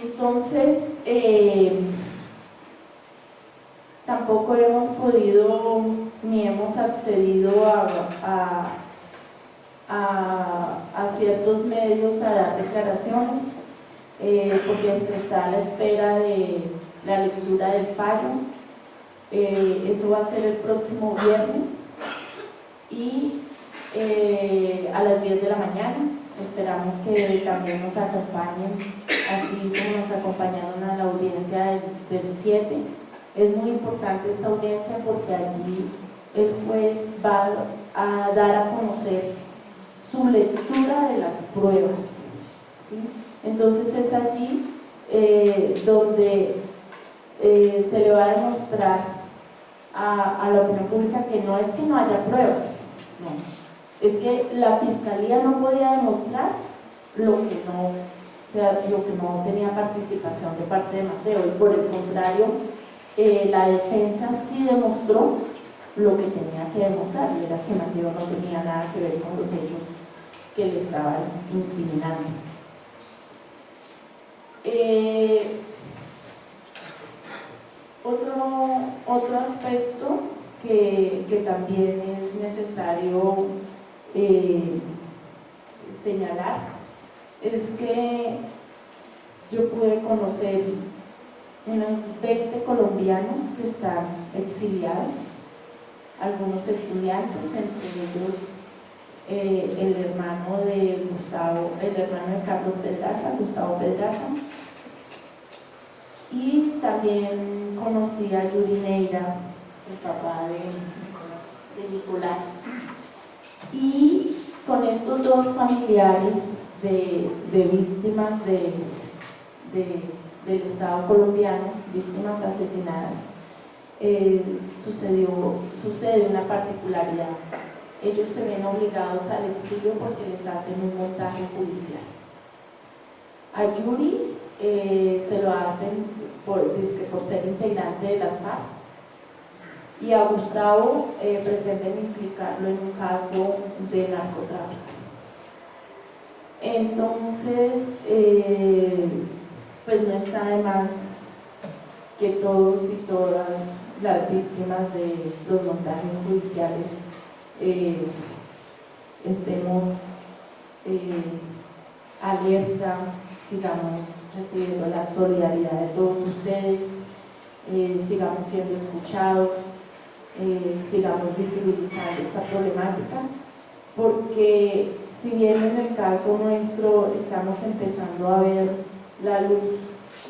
[SPEAKER 3] Entonces, tampoco hemos podido ni hemos accedido a ciertos medios a dar declaraciones, porque se está a la espera de la lectura del fallo. Eso va a ser el próximo viernes y a las 10 de la mañana. Esperamos que también nos acompañen, así como nos acompañaron a la audiencia del 7. Es muy importante esta audiencia porque allí el juez va a dar a conocer su lectura de las pruebas, ¿sí? Entonces es allí donde se le va a demostrar a la opinión pública que no es que no haya pruebas, no. Es que la fiscalía no podía demostrar lo que no tenía participación de parte de Mateo, y por el contrario, la defensa sí demostró lo que tenía que demostrar, y era que Mateo no tenía nada que ver con los hechos que le estaban incriminando. Otro aspecto que también es necesario señalar es que yo pude conocer unos 20 colombianos que están exiliados, algunos estudiantes, entre ellos el hermano de Carlos Pedraza, Gustavo Pedraza, y también conocí a Yuri Neira, el papá de Nicolás. Y con estos dos familiares de víctimas del Estado colombiano, víctimas asesinadas, sucede una particularidad. Ellos se ven obligados al exilio porque les hacen un montaje judicial. A Yuri se lo hacen por ser integrante de las FARC, y a Gustavo pretenden implicarlo en un caso de narcotráfico. Entonces, pues no está de más que todos y todas las víctimas de los montajes judiciales estemos alerta, sigamos recibiendo la solidaridad de todos ustedes, sigamos siendo escuchados, sigamos visibilizando esta problemática, porque si bien en el caso nuestro estamos empezando a ver la luz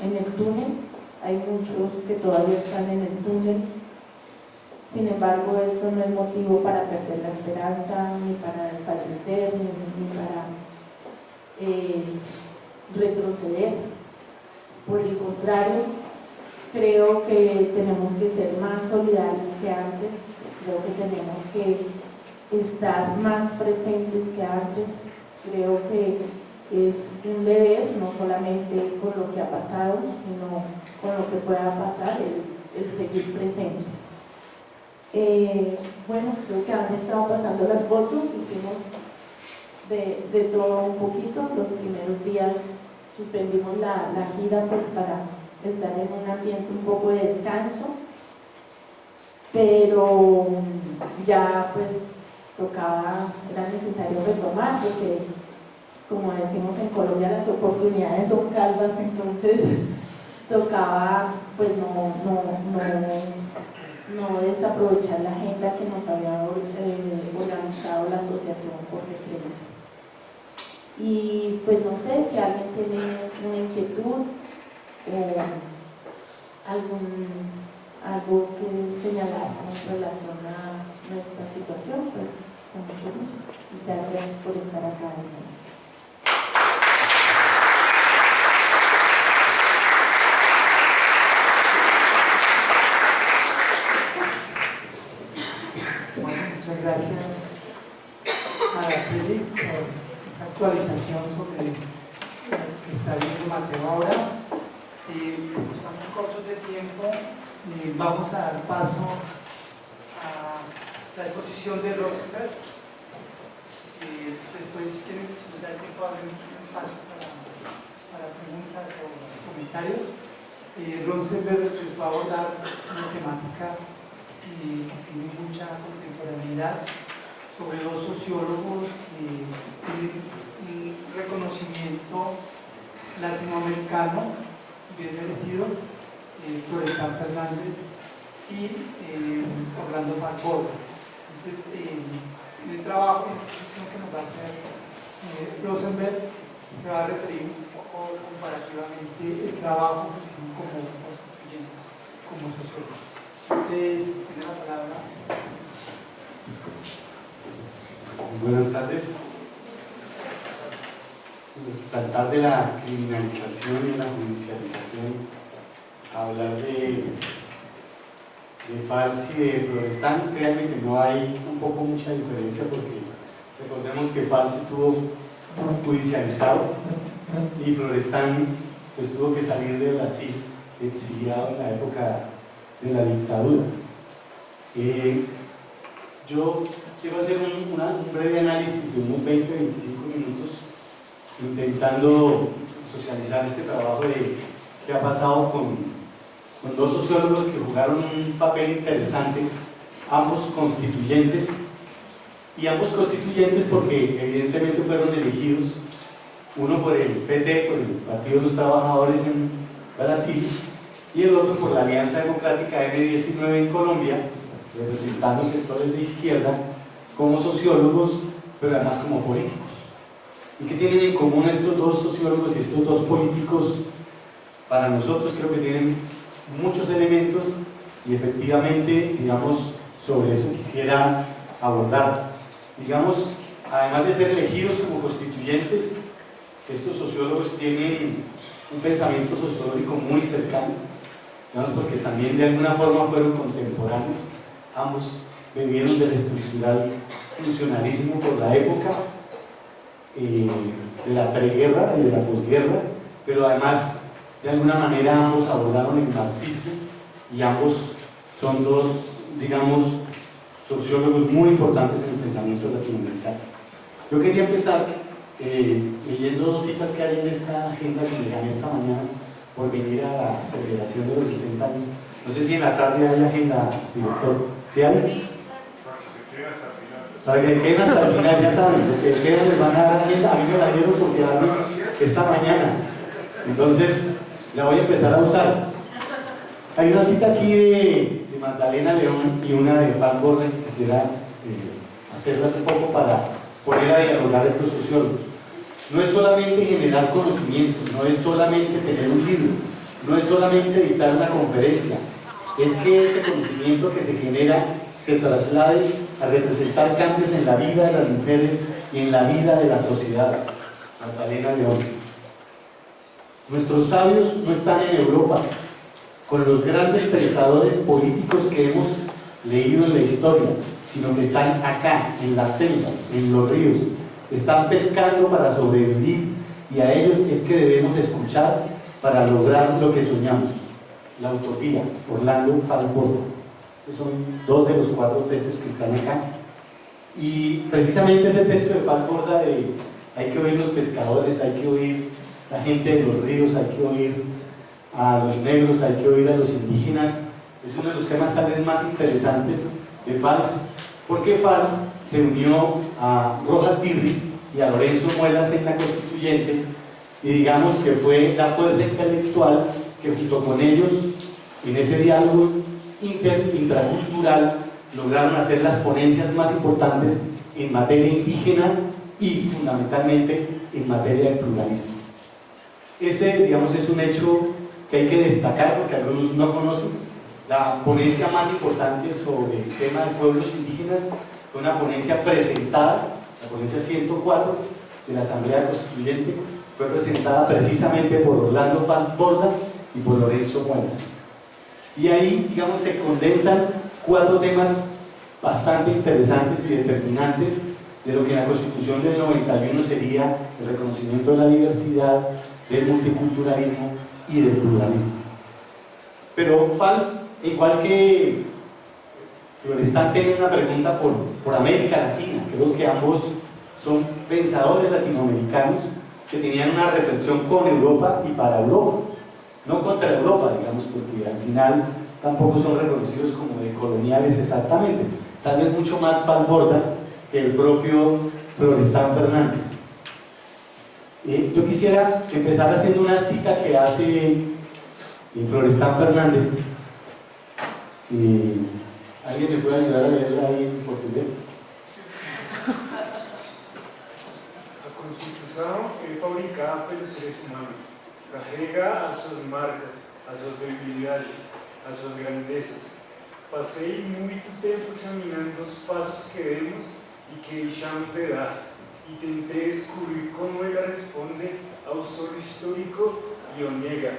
[SPEAKER 3] en el túnel, hay muchos que todavía están en el túnel. Sin embargo, esto no es motivo para perder la esperanza, ni para desfallecer, ni para retroceder. Por el contrario, creo que tenemos que ser más solidarios que antes, creo que tenemos que estar más presentes que antes, creo que es un deber, no solamente con lo que ha pasado, sino con lo que pueda pasar, el seguir presentes. Bueno, creo que han estado pasando las fotos, hicimos de todo un poquito. Los primeros días suspendimos la gira pues para estar en un ambiente un poco de descanso, pero ya pues era necesario retomar, porque como decimos en Colombia, las oportunidades son calvas, entonces tocaba pues no desaprovechar la agenda que nos había organizado la Asociación por Refrendo. Y pues no sé si alguien tiene una inquietud o algo que señalar en relación a nuestra situación, pues con mucho gusto. Y gracias por estar acá.
[SPEAKER 2] Muchas gracias a Araceli por esta actualización sobre lo que está viendo Mateo ahora. Estamos cortos de tiempo, vamos a dar paso a la exposición de Rosenberg. Después, si quieren, si nos da tiempo, hacer un espacio para preguntas o comentarios. Rosenberg después va a abordar una temática que tiene mucha contemporaneidad sobre dos sociólogos que tienen un reconocimiento latinoamericano bien merecido, Florestan Fernández y Orlando Falcón. Entonces, en el trabajo, en la exposición que nos va a hacer Rosenberg, se va a referir un poco comparativamente el trabajo que hicimos como constituyentes, como sociólogos. Entonces, tiene la palabra.
[SPEAKER 4] Buenas tardes. Saltar de la criminalización y la judicialización a hablar de Falsi y de Florestan, créanme que no hay un poco mucha diferencia, porque recordemos que Falsi estuvo judicializado y Florestan pues tuvo que salir de Brasil exiliado en la época de la dictadura. Yo quiero hacer un breve análisis de unos 20-25 minutos intentando socializar este trabajo que ha pasado con dos sociólogos que jugaron un papel interesante, ambos constituyentes, y ambos constituyentes porque evidentemente fueron elegidos, uno por el PT, por el Partido de los Trabajadores en Brasil, y el otro por la Alianza Democrática M19 en Colombia, representando sectores de izquierda como sociólogos, pero además como políticos. ¿Y qué tienen en común estos dos sociólogos y estos dos políticos? Para nosotros creo que tienen muchos elementos y efectivamente, digamos, sobre eso quisiera abordar. digamos, además de ser elegidos como constituyentes, estos sociólogos tienen un pensamiento sociológico muy cercano, digamos, porque también de alguna forma fueron contemporáneos, ambos bebieron del estructural funcionalismo por la época, de la preguerra y de la posguerra, pero además de alguna manera ambos abordaron el marxismo y ambos son dos, digamos, sociólogos muy importantes en el pensamiento latinoamericano. Yo quería empezar leyendo dos citas que hay en esta agenda que me gané esta mañana por venir a la celebración de los 60 años. No sé si en la tarde hay agenda, director. ¿Sí hay?
[SPEAKER 3] Sí.
[SPEAKER 4] Para que se queden hasta el final, ya saben, los que quedan les van a dar agenda. A mí me la dieron porque hablo esta mañana. Entonces, la voy a empezar a usar. Hay una cita aquí de Magdalena León y una de Fals Borda que quisiera hacerlas un poco para poner a dialogar a estos sociólogos. No es solamente generar conocimiento, no es solamente tener un libro, no es solamente dictar una conferencia, es que ese conocimiento que se genera se traslade a representar cambios en la vida de las mujeres y en la vida de las sociedades. Magdalena León. Nuestros sabios no están en Europa, con los grandes pensadores políticos que hemos leído en la historia, sino que están acá, en las selvas, en los ríos, están pescando para sobrevivir y a ellos es que debemos escuchar para lograr lo que soñamos. La utopía, Orlando Fals Borda. Estos son dos de los 4 textos que están acá. Y precisamente ese texto de Fals Borda de hay que oír los pescadores, hay que oír la gente de los ríos, hay que oír a los negros, hay que oír a los indígenas, es uno de los temas tal vez más interesantes de Fals, porque Fals se unió a Rojas Birri y a Lorenzo Muelas en la Constituyente, y digamos que fue la fuerza intelectual que junto con ellos, en ese diálogo intracultural, lograron hacer las ponencias más importantes en materia indígena y fundamentalmente en materia de pluralismo. Ese, digamos, es un hecho que hay que destacar porque algunos no conocen. La ponencia más importante sobre el tema de pueblos indígenas fue una ponencia presentada, la ponencia 104 de la Asamblea Constituyente, fue presentada precisamente por Orlando Fals Borda y por Lorenzo Muelas. Y ahí, digamos, se condensan 4 temas bastante interesantes y determinantes de lo que en la Constitución del 91 sería el reconocimiento de la diversidad, del multiculturalismo y del pluralismo. Pero Fals, igual que Florestan, tiene una pregunta por América Latina. Creo que ambos son pensadores latinoamericanos que tenían una reflexión con Europa y para Europa, no contra Europa, digamos, porque al final tampoco son reconocidos como decoloniales exactamente, tal vez mucho más Fals Borda que el propio Florestan Fernández. Yo quisiera empezar haciendo una cita que hace Florestan Fernández. ¿Alguien me puede ayudar a leerla ahí en portugués?
[SPEAKER 5] A Constituição é fabricada pelos seres humanos, carrega as suas marcas, as suas debilidades, as suas grandezas. Passei muito tempo examinando os passos que demos e que deixamos de dar, e tentei descobrir como ela responde ao solo histórico e o nega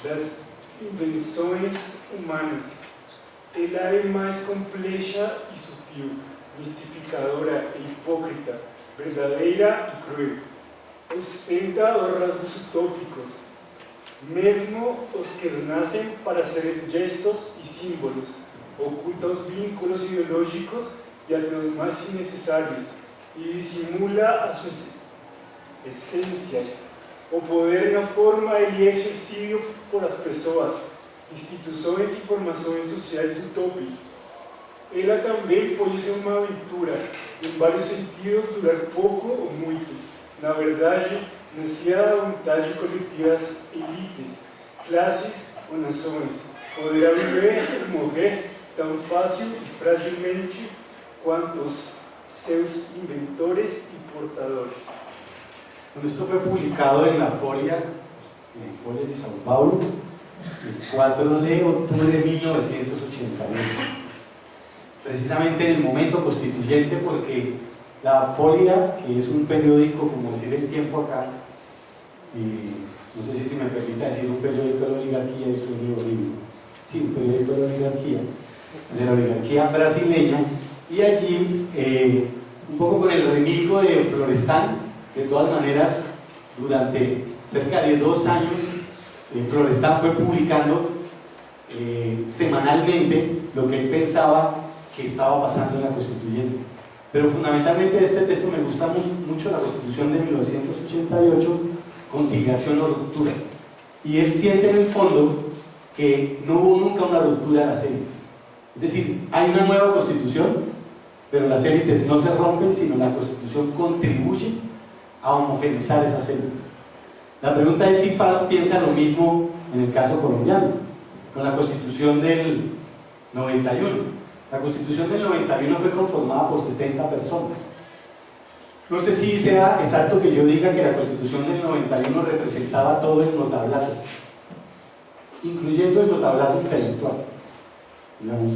[SPEAKER 5] das invenções humanas. Ela é mais complexa e sutil, mistificadora e hipócrita, verdadeira e cruel. Ostenta os rasgos utópicos, mesmo os que nascem para ser gestos e símbolos, oculta os vínculos ideológicos e até os mais innecessários, e dissimula as suas essências, o poder na forma e exercido por as pessoas, instituições e formações sociais do tópico. Ela também pode ser uma aventura, em vários sentidos, durar pouco ou muito. Na verdade, nascia da vontade coletiva das elites, classes ou nações. Poderá viver e morrer tão fácil e fragilmente quanto os seus inventores e portadores.
[SPEAKER 4] Bueno, esto fue publicado en la Folia de São Paulo, el 4 de octubre de 1981, precisamente en el momento constituyente, porque La Folia, que es un periódico, como decir El Tiempo acá, no sé si se me permite decir un periódico de la oligarquía, eso es muy horrible. Sí, un periódico de la oligarquía brasileña, y allí, un poco con el remilgo de Florestan, de todas maneras, durante cerca de 2 años, Florestan fue publicando semanalmente lo que él pensaba que estaba pasando en la Constituyente. Pero fundamentalmente de este texto me gusta mucho la Constitución de 1988, conciliación o ruptura. Y él siente en el fondo que no hubo nunca una ruptura de las élites. Es decir, hay una nueva Constitución, pero las élites no se rompen, sino la Constitución contribuye a homogeneizar esas élites. La pregunta es si Valls piensa lo mismo en el caso colombiano, con la Constitución del 91. La Constitución del 91 fue conformada por 70 personas. No sé si sea exacto que yo diga que la Constitución del 91 representaba todo el notablato, incluyendo el notablato intelectual, digamos,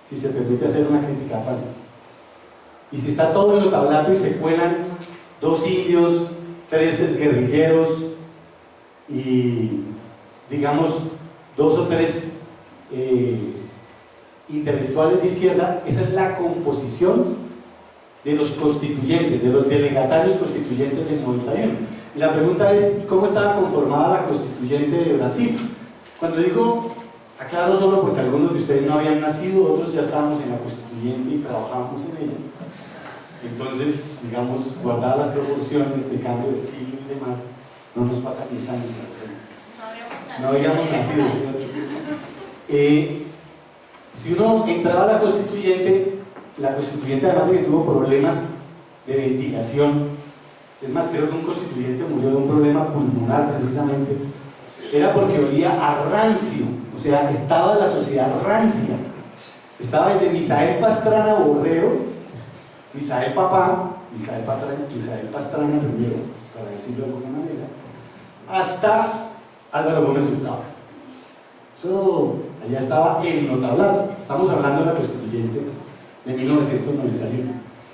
[SPEAKER 4] si se permite hacer una crítica falsa. Y si está todo el notablato y se cuelan 2 indios, 3 guerrilleros y, digamos, 2 o 3 intelectuales de izquierda, esa es la composición de los constituyentes, de los delegatarios constituyentes del 91. Y la pregunta es, ¿cómo estaba conformada la constituyente de Brasil? Cuando digo, aclaro solo porque algunos de ustedes no habían nacido, otros ya estábamos en la constituyente y trabajábamos en ella. Entonces, digamos, guardadas las proporciones de cambio de siglo y demás, no nos pasan los años. No habíamos nacido. Si uno entraba a la constituyente además de que tuvo problemas de ventilación, es más, creo que un constituyente murió de un problema pulmonar precisamente, era porque olía a rancio, o sea, estaba la sociedad rancia, estaba desde Misael Pastrana Borrero, Misael Pastrana primero, para decirlo de alguna manera, hasta Álvaro Gómez Hurtado. Eso, allá estaba el notablato. Estamos hablando de la constituyente de 1991.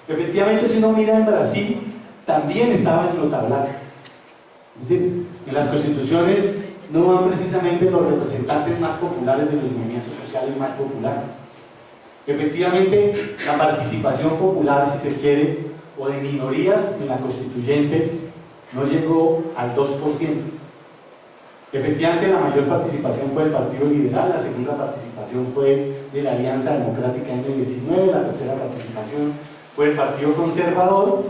[SPEAKER 4] Efectivamente, si uno mira en Brasil, también estaba el notablato. Es decir, en las constituciones no van precisamente los representantes más populares de los movimientos sociales más populares. Efectivamente, la participación popular, si se quiere, o de minorías en la constituyente, no llegó al 2%. Efectivamente, la mayor participación fue del Partido Liberal, la segunda participación fue de la Alianza Democrática en el 19, la tercera participación fue del Partido Conservador,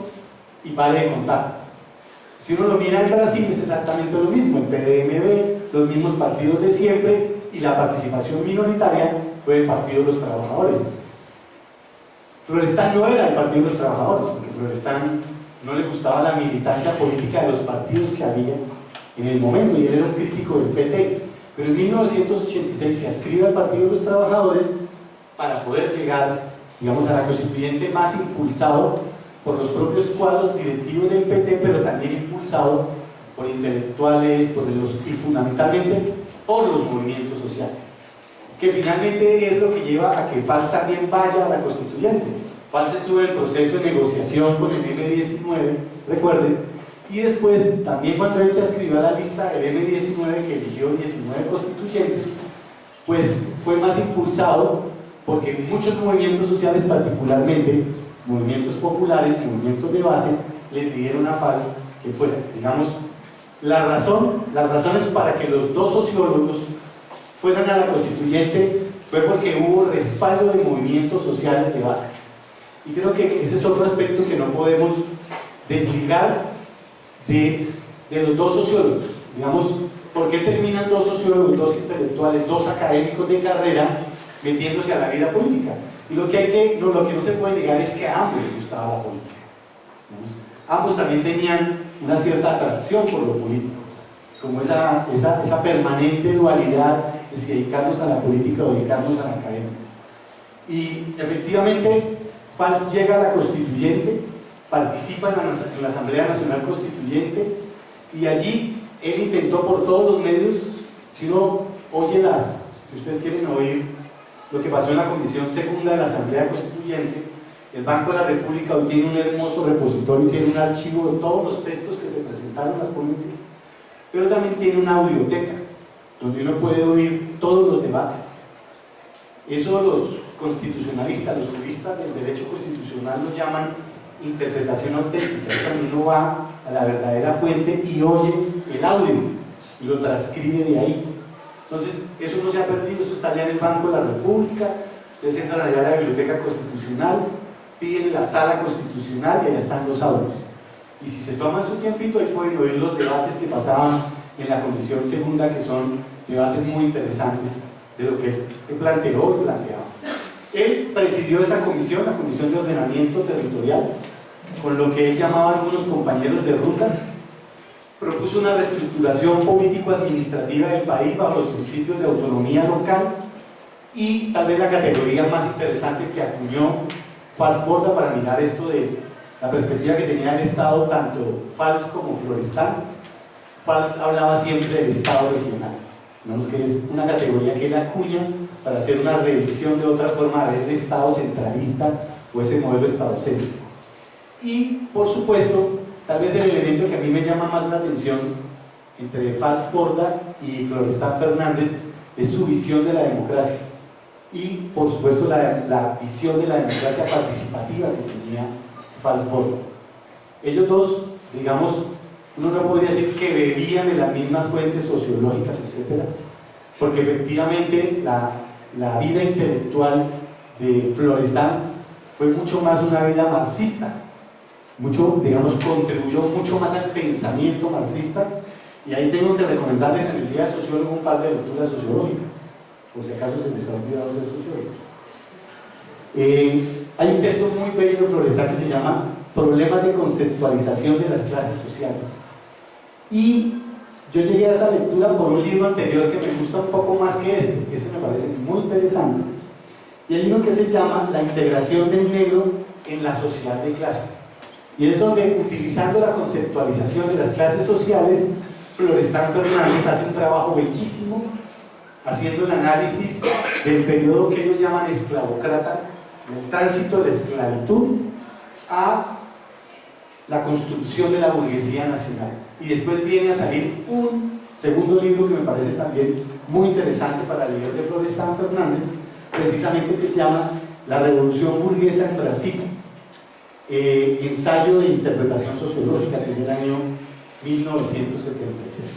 [SPEAKER 4] y vale de contar. Si uno lo mira en Brasil es exactamente lo mismo, el PDMB, los mismos partidos de siempre, y la participación minoritaria fue del Partido de los Trabajadores. Florestan no era el Partido de los Trabajadores, porque Florestan no le gustaba la militancia política de los partidos que había en el momento, y él era un crítico del PT, pero en 1986 se adscribe al Partido de los Trabajadores para poder llegar, digamos, a la constituyente más impulsado por los propios cuadros directivos del PT, pero también impulsado por intelectuales, y fundamentalmente por los movimientos sociales, que finalmente es lo que lleva a que Valls también vaya a la constituyente. Valls estuvo en el proceso de negociación con el M19, recuerden, y después, también cuando él se adscribió a la lista del M19, que eligió 19 constituyentes, pues fue más impulsado porque muchos movimientos sociales, particularmente movimientos populares, movimientos de base, le pidieron a Valls que fuera. Digamos, las razones para que los 2 sociólogos fueran a la constituyente fue porque hubo respaldo de movimientos sociales de base. Y creo que ese es otro aspecto que no podemos desligar de los 2 sociólogos. Digamos, ¿por qué terminan 2 sociólogos, 2 intelectuales, 2 académicos de carrera metiéndose a la vida política? Y lo que no se puede negar es que a ambos les gustaba la política. Digamos, ambos también tenían una cierta atracción por lo político, como esa permanente dualidad de si dedicarnos a la política o dedicarnos a la academia. Y efectivamente, Valls llega a la constituyente, participa en la Asamblea Nacional Constituyente, y allí él intentó por todos los medios, si uno oye si ustedes quieren oír lo que pasó en la Comisión Segunda de la Asamblea Constituyente, El Banco de la República hoy tiene un hermoso repositorio, tiene un archivo de todos los textos que se presentaron en las ponencias, pero también tiene una audioteca, donde uno puede oír todos los debates. Eso los constitucionalistas, los juristas del derecho constitucional lo llaman interpretación auténtica, es cuando uno va a la verdadera fuente y oye el audio y lo transcribe de ahí. Entonces, eso no se ha perdido, eso está allá en el Banco de la República. Ustedes entran allá a la Biblioteca Constitucional, piden la Sala Constitucional y allá están los audios. Y si se toman su tiempito, ahí pueden oír los debates que pasaban en la Comisión Segunda, que son debates muy interesantes de lo que él planteó y planteaba. Él presidió esa comisión, la Comisión de Ordenamiento Territorial, con lo que él llamaba a algunos compañeros de ruta. Propuso una reestructuración político-administrativa del país bajo los principios de autonomía local y tal vez la categoría más interesante que acuñó Fals-Borda para mirar esto de la perspectiva que tenía el Estado, tanto Fals como Florestan. Fals hablaba siempre del Estado regional. Digamos que es una categoría que él acuña para hacer una revisión de otra forma de ver el Estado centralista o ese modelo estadocéntrico. Y, por supuesto, tal vez el elemento que a mí me llama más la atención entre Fals-Borda y Florestan Fernández es su visión de la democracia y, por supuesto, la visión de la democracia participativa que tenía Fals-Borda. Ellos dos, digamos, uno no podría decir que bebían de las mismas fuentes sociológicas, etc., porque efectivamente la vida intelectual de Florestan fue mucho más una vida marxista, digamos, contribuyó mucho más al pensamiento marxista, y ahí tengo que recomendarles en el Día del Sociólogo un par de lecturas sociológicas, por si acaso se les ha olvidado ser sociólogos. Hay un texto muy bello de Florestan que se llama Problemas de conceptualización de las clases sociales, y yo llegué a esa lectura por un libro anterior que me gusta un poco más que este me parece muy interesante, y hay uno que se llama La integración del negro en la sociedad de clases. Y es donde, utilizando la conceptualización de las clases sociales, Florestan Fernández hace un trabajo bellísimo, haciendo el análisis del periodo que ellos llaman esclavocrata, del tránsito de la esclavitud a la construcción de la burguesía nacional. Y después viene a salir un segundo libro que me parece también muy interesante para leer de Florestan Fernández, precisamente que se llama La Revolución Burguesa en Brasil. Ensayo de interpretación sociológica, que es del año 1976.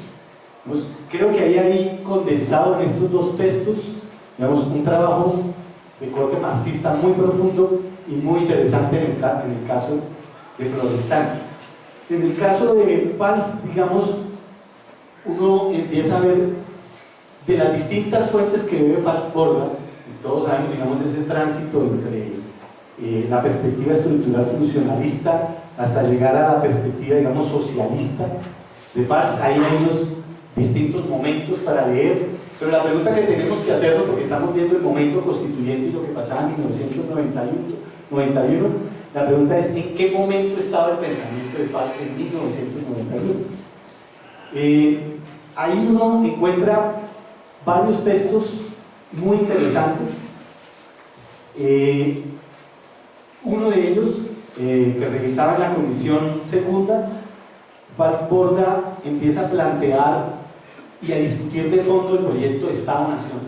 [SPEAKER 4] Pues, creo que hay ahí condensado en estos dos textos, digamos, un trabajo de corte marxista muy profundo y muy interesante en el caso de Florestan. En el caso de Fals, digamos, uno empieza a ver de las distintas fuentes que bebe Fals-Borda, y todos sabemos, digamos, ese tránsito entre la perspectiva estructural funcionalista hasta llegar a la perspectiva, digamos, socialista de Fals. Ahí hay unos distintos momentos para leer, pero la pregunta que tenemos que hacernos, porque estamos viendo el momento constituyente y lo que pasaba en 1991, la pregunta es: ¿en qué momento estaba el pensamiento de Fals en 1991? Ahí uno encuentra varios textos muy interesantes. Uno de ellos, que revisaba en la Comisión Segunda, Fals-Borda empieza a plantear y a discutir de fondo el proyecto Estado-Nación.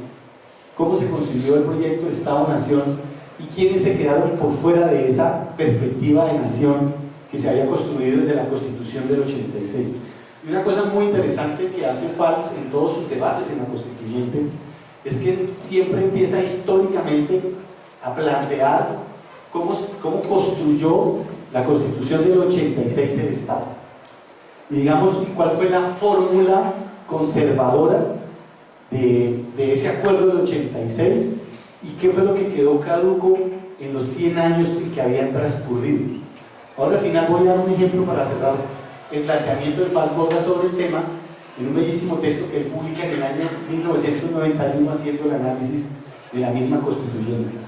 [SPEAKER 4] Cómo se construyó el proyecto Estado-Nación y quiénes se quedaron por fuera de esa perspectiva de nación que se había construido desde la Constitución del 86. Y una cosa muy interesante que hace Fals en todos sus debates en la Constituyente es que siempre empieza históricamente a plantear cómo construyó la Constitución del 86 el Estado. Y digamos, cuál fue la fórmula conservadora de ese acuerdo del 86 y qué fue lo que quedó caduco en los 100 años que habían transcurrido. Ahora al final voy a dar un ejemplo para cerrar el planteamiento de Fals-Borda sobre el tema en un bellísimo texto que él publica en el año 1991 haciendo el análisis de la misma constituyente.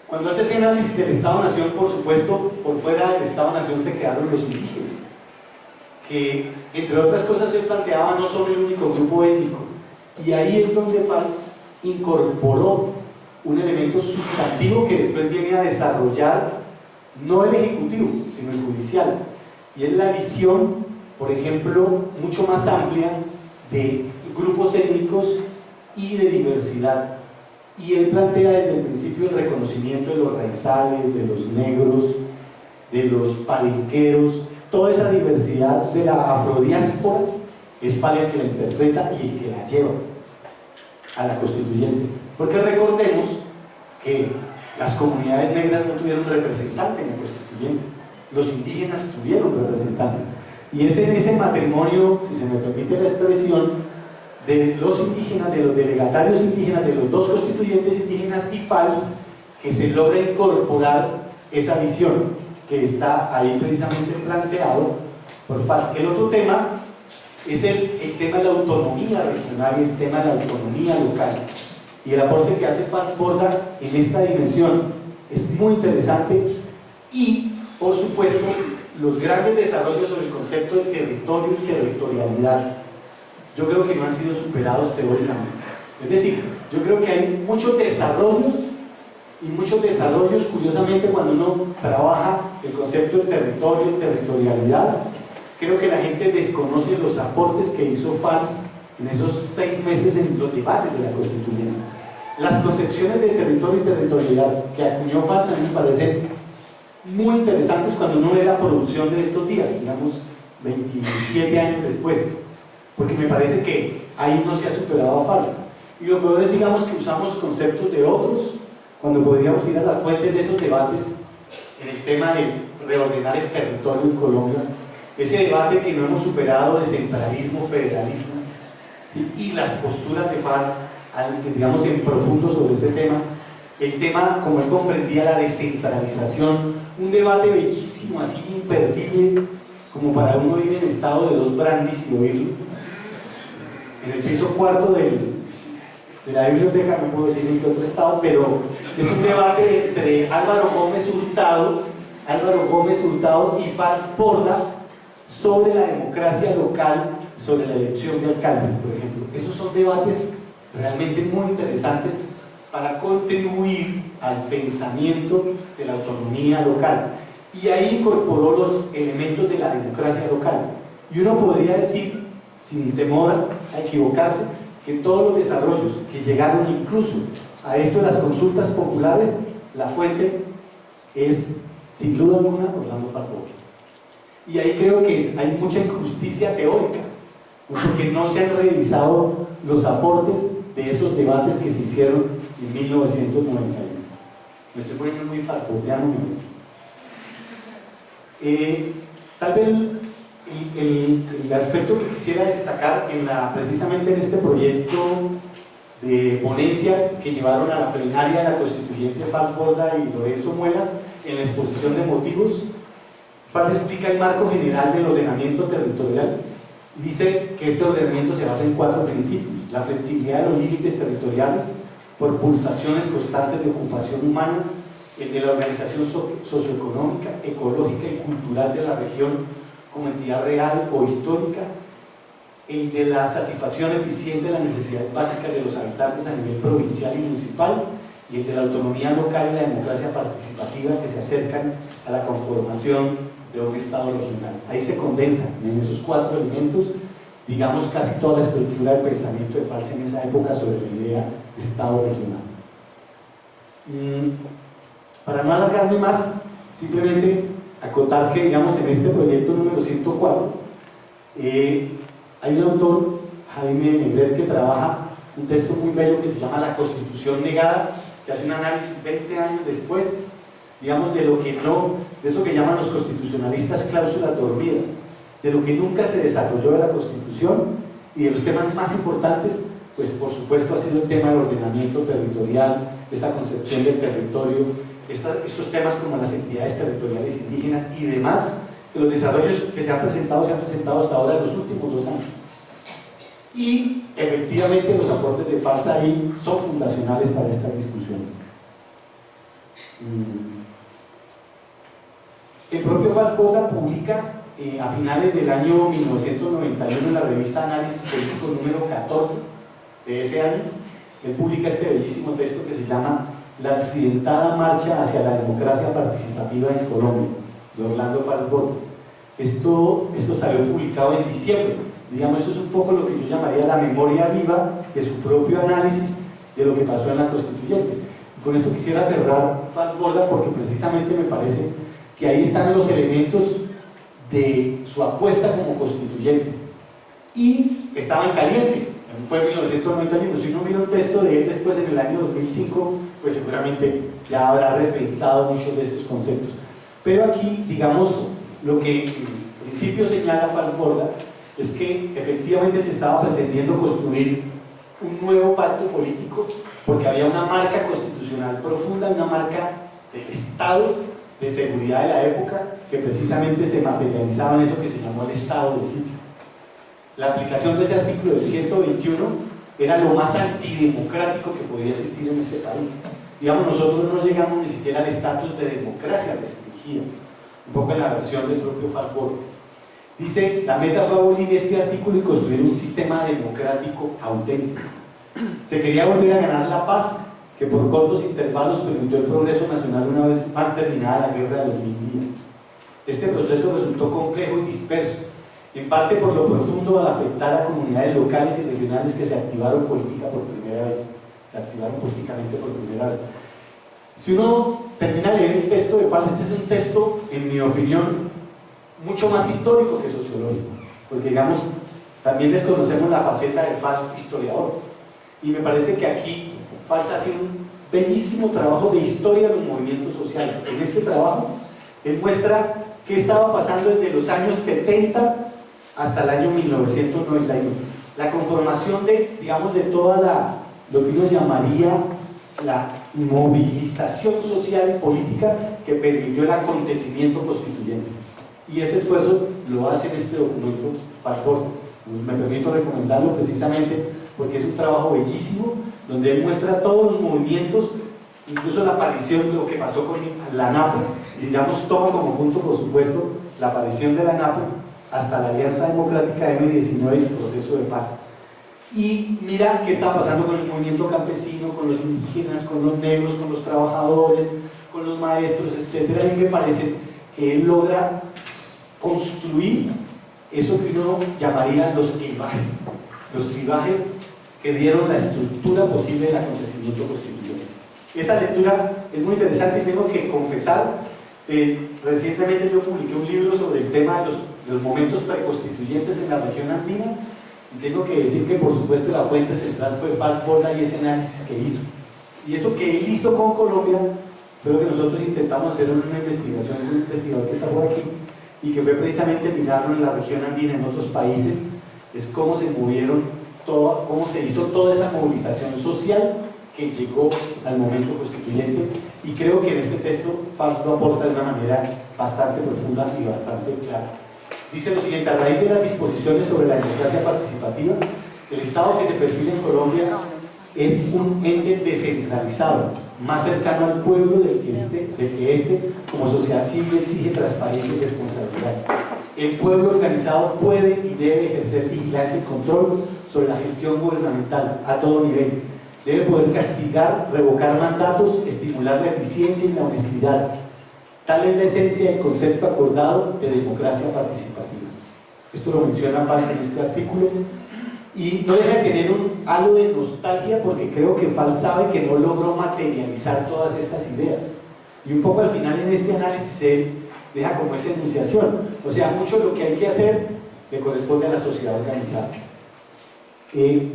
[SPEAKER 4] Cuando hace ese análisis del Estado-Nación, por supuesto, por fuera del Estado-Nación se quedaron los indígenas, que entre otras cosas él planteaba no son el único grupo étnico, y ahí es donde Fals incorporó un elemento sustantivo que después viene a desarrollar no el ejecutivo, sino el judicial, y es la visión, por ejemplo, mucho más amplia de grupos étnicos y de diversidad. Y él plantea desde el principio el reconocimiento de los raizales, de los negros, de los palenqueros, toda esa diversidad de la afrodiáspora. Es Falla el que la interpreta y el que la lleva a la constituyente. Porque recordemos que las comunidades negras no tuvieron representante en la constituyente, los indígenas tuvieron representantes. Y es en ese matrimonio, si se me permite la expresión, de los indígenas, de los delegatarios indígenas, de los dos constituyentes indígenas y FALS, que se logra incorporar esa visión que está ahí precisamente planteado por FALS. El otro tema es el tema de la autonomía regional y el tema de la autonomía local. Y el aporte que hace FALS Borda en esta dimensión es muy interesante y, por supuesto, los grandes desarrollos sobre el concepto de territorio y territorialidad, yo creo que no han sido superados teóricamente. Es decir, yo creo que hay muchos desarrollos, curiosamente, cuando uno trabaja el concepto de territorio y territorialidad, creo que la gente desconoce los aportes que hizo FALS en esos 6 meses en los debates de la Constituyente. Las concepciones de territorio y territorialidad que acuñó FALS a mí me parecen muy interesantes cuando uno ve la producción de estos días, digamos 27 años después, porque me parece que ahí no se ha superado a FALS. Y lo peor es, digamos, que usamos conceptos de otros cuando podríamos ir a las fuentes de esos debates en el tema de reordenar el territorio en Colombia, ese debate que no hemos superado de centralismo, federalismo, ¿sí? Y las posturas de FALS, digamos, en profundo sobre ese tema, el tema, como él comprendía, la descentralización, un debate bellísimo, así imperdible, como para uno ir en estado de 2 brandis y oírlo, en el piso cuarto de la biblioteca, no puedo decir en qué otro estado, pero es un debate entre Álvaro Gómez Hurtado y FALS Borda sobre la democracia local, sobre la elección de alcaldes, por ejemplo. Esos son debates realmente muy interesantes para contribuir al pensamiento de la autonomía local. Y ahí incorporó los elementos de la democracia local. Y uno podría decir, sin temor a equivocarse, que todos los desarrollos que llegaron incluso a esto de las consultas populares, la fuente es, sin duda alguna, Orlando FALS Borda. Y ahí creo que hay mucha injusticia teórica, porque no se han revisado los aportes de esos debates que se hicieron en 1991. Me estoy poniendo muy falbordeano, me parece. Tal vez el aspecto que quisiera destacar precisamente en este proyecto de ponencia que llevaron a la plenaria de la constituyente FALS Borda y Lorenzo Muelas en la exposición de motivos, FALS explica el marco general del ordenamiento territorial. Dice que este ordenamiento se basa en 4 principios: la flexibilidad de los límites territoriales por pulsaciones constantes de ocupación humana, el de la organización socioeconómica, ecológica y cultural de la región como entidad real o histórica, el de la satisfacción eficiente de las necesidades básicas de los habitantes a nivel provincial y municipal, y el de la autonomía local y la democracia participativa que se acercan a la conformación de un Estado regional. Ahí se condensan en esos 4 elementos, digamos, casi toda la estructura del pensamiento de FALS en esa época sobre la idea de Estado regional. Para no alargarme más, simplemente acotar que, digamos, en este proyecto número 104 hay un autor, Jaime Negret, que trabaja un texto muy bello que se llama La Constitución Negada, que hace un análisis 20 años después, digamos, de lo que no, de eso que llaman los constitucionalistas cláusulas dormidas, de lo que nunca se desarrolló de la Constitución, y de los temas más importantes, pues por supuesto ha sido el tema del ordenamiento territorial, esta concepción del territorio, estos temas como las entidades territoriales indígenas y demás, que los desarrollos que se han presentado hasta ahora en los últimos 2 años. Y efectivamente los aportes de FALS ahí son fundacionales para estas discusiones. El propio FALS Borda publica a finales del año 1991 en la revista Análisis Político número 14 de ese año. Él publica este bellísimo texto que se llama La accidentada marcha hacia la democracia participativa en Colombia, de Orlando Falsborda. Esto salió publicado en diciembre. Digamos, esto es un poco lo que yo llamaría la memoria viva de su propio análisis de lo que pasó en la constituyente. Y con esto quisiera cerrar Falsborda porque precisamente me parece que ahí están los elementos de su apuesta como constituyente. Y estaba en caliente, fue en 1991. Si uno mira un texto de él después en el año 2005, pues seguramente ya habrá repensado muchos de estos conceptos. Pero aquí, digamos, lo que en principio señala Falsborda es que efectivamente se estaba pretendiendo construir un nuevo pacto político porque había una marca constitucional profunda, una marca del Estado de seguridad de la época que precisamente se materializaba en eso que se llamó el Estado de sitio. La aplicación de ese artículo del 121 era lo más antidemocrático que podía existir en este país. Digamos, nosotros no llegamos ni siquiera al estatus de democracia restringida, un poco en la versión del propio Falsborda. Dice, la meta fue abolir este artículo y construir un sistema democrático auténtico. Se quería volver a ganar la paz, que por cortos intervalos permitió el progreso nacional una vez más terminada la guerra de los 1000 días. Este proceso resultó complejo y disperso, en parte por lo profundo al afectar a comunidades locales y regionales que se activaron políticamente por primera vez. Si uno termina de leer el texto de Fals, este es un texto, en mi opinión, mucho más histórico que sociológico, porque digamos, también desconocemos la faceta de Fals historiador, y me parece que aquí Fals hace un bellísimo trabajo de historia de los movimientos sociales. En este trabajo, él muestra qué estaba pasando desde los años 70 hasta el año 1991. La conformación de, digamos, de toda lo que uno llamaría la movilización social y política que permitió el acontecimiento constituyente. Y ese esfuerzo lo hace en este documento Falsborda. Me permito recomendarlo precisamente porque es un trabajo bellísimo, donde él muestra todos los movimientos, incluso la aparición de lo que pasó con la ANAPO, y digamos toma como punto, por supuesto, la aparición de la ANAPO hasta la Alianza Democrática M19 y su proceso de paz. Y mira qué está pasando con el movimiento campesino, con los indígenas, con los negros, con los trabajadores, con los maestros, etc. A mí me parece que él logra construir eso que uno llamaría los clivajes que dieron la estructura posible del acontecimiento constituyente. Esa lectura es muy interesante y tengo que confesar, recientemente yo publiqué un libro sobre el tema de los momentos preconstituyentes en la región andina, y tengo que decir que por supuesto la fuente central fue Falsborda y ese análisis que hizo. Y esto que él hizo con Colombia fue lo que nosotros intentamos hacer en una investigación de un investigador que está por aquí, y que fue precisamente mirarlo en la región andina, en otros países, es cómo se cómo se hizo toda esa movilización social que llegó al momento constituyente, y creo que en este texto Fals lo aporta de una manera bastante profunda y bastante clara. Dice lo siguiente: a raíz de las disposiciones sobre la democracia participativa, el Estado que se perfila en Colombia es un ente descentralizado, más cercano al pueblo del que este, como sociedad civil, exige transparencia y responsabilidad. El pueblo organizado puede y debe ejercer vigilancia y control sobre la gestión gubernamental a todo nivel. Debe poder castigar, revocar mandatos, estimular la eficiencia y la honestidad. Tal es la esencia del concepto acordado de democracia participativa. Esto lo menciona Fals en este artículo, y no deja de tener un halo de nostalgia porque creo que Fals sabe que no logró materializar todas estas ideas. Y un poco al final en este análisis él deja como esa enunciación. O sea, mucho de lo que hay que hacer le corresponde a la sociedad organizada.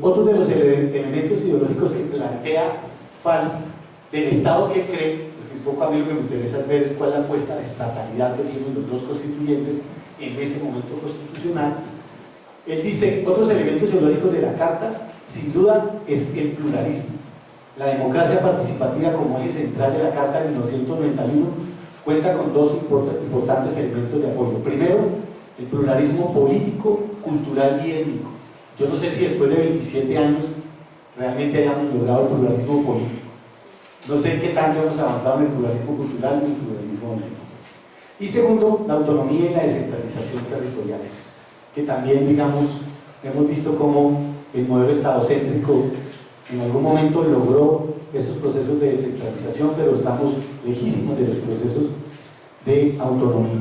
[SPEAKER 4] Otro de los elementos ideológicos que plantea Fals del Estado que cree, porque un poco a mí lo que me interesa es ver cuál es la apuesta de estatalidad que tienen los dos constituyentes en ese momento constitucional. Él dice, otros elementos ideológicos de la Carta, sin duda, es el pluralismo. La democracia participativa como eje central de la Carta de 1991 cuenta con dos importantes elementos de apoyo. Primero, el pluralismo político, cultural y étnico. Yo no sé si después de 27 años realmente hayamos logrado el pluralismo político. No sé qué tanto hemos avanzado en el pluralismo cultural y en el pluralismo étnico. Y segundo, la autonomía y la descentralización territoriales, que también, digamos, hemos visto como el modelo estadocéntrico en algún momento logró esos procesos de descentralización, pero estamos lejísimos de los procesos de autonomía.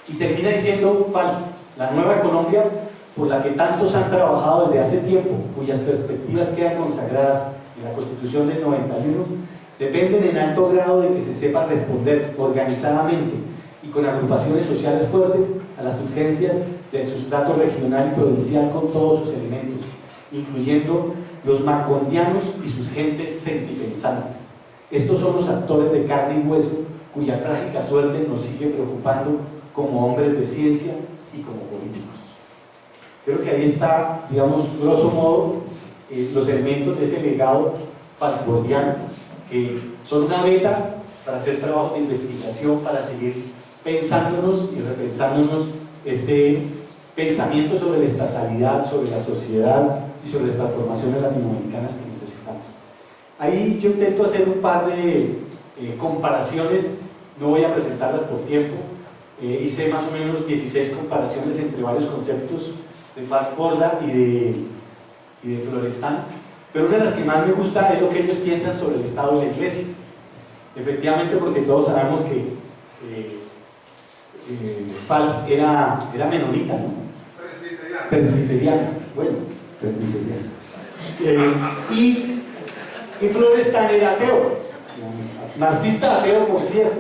[SPEAKER 4] Y termina diciendo Valls, la nueva Colombia por la que tantos han trabajado desde hace tiempo, cuyas perspectivas quedan consagradas en la Constitución del 91, dependen en alto grado de que se sepa responder organizadamente y con agrupaciones sociales fuertes a las urgencias del sustrato regional y provincial con todos sus elementos, incluyendo los macondianos y sus gentes sentipensantes. Estos son los actores de carne y hueso cuya trágica suerte nos sigue preocupando como hombres de ciencia y como políticos. Creo que ahí está, digamos, grosso modo, los elementos de ese legado falsbordiano, que son una beta para hacer trabajo de investigación, para seguir pensándonos y repensándonos este pensamiento sobre la estatalidad, sobre la sociedad y sobre las transformaciones latinoamericanas que necesitamos. Ahí yo intento hacer un par de comparaciones, no voy a presentarlas por tiempo, hice más o menos 16 comparaciones entre varios conceptos de Falsborda y de Florestan, pero una de las que más me gusta es lo que ellos piensan sobre el Estado de la Iglesia. Efectivamente, porque todos sabemos que Valls era menonita, ¿no? Presbiteriana. Bueno, presbiteriana. Y Florestan era ateo, marxista ateo, confeso.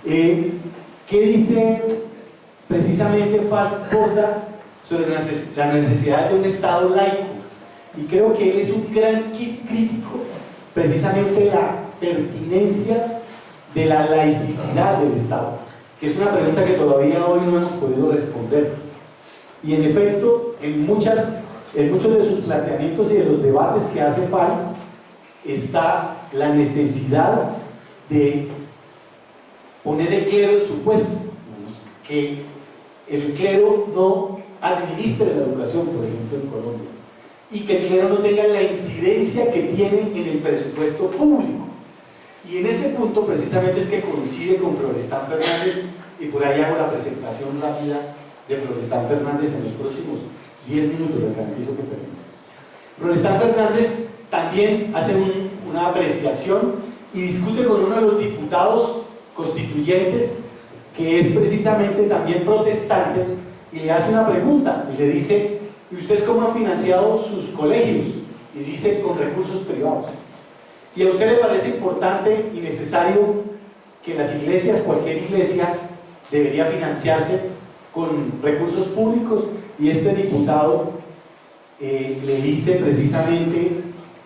[SPEAKER 4] ¿Qué dice precisamente Falsborda sobre la necesidad de un Estado laico? Y creo que él es un gran crítico precisamente de la pertinencia de la laicidad del Estado, que es una pregunta que todavía hoy no hemos podido responder. Y en efecto, en muchos de sus planteamientos y de los debates que hace Valls está la necesidad de poner el clero en su puesto, que el clero no administre la educación, por ejemplo, en Colombia, y que el clero no tenga la incidencia que tiene en el presupuesto público. Y en ese punto precisamente es que coincide con Florestan Fernández, y por ahí hago la presentación rápida de Florestan Fernández en los próximos 10 minutos, les garantizo que termino. Florestan Fernández también hace una apreciación y discute con uno de los diputados constituyentes que es precisamente también protestante, y le hace una pregunta y le dice: ¿y ustedes cómo han financiado sus colegios? Y dice: con recursos privados. ¿Y a usted le parece importante y necesario que las iglesias, cualquier iglesia, debería financiarse con recursos públicos? Y este diputado le dice precisamente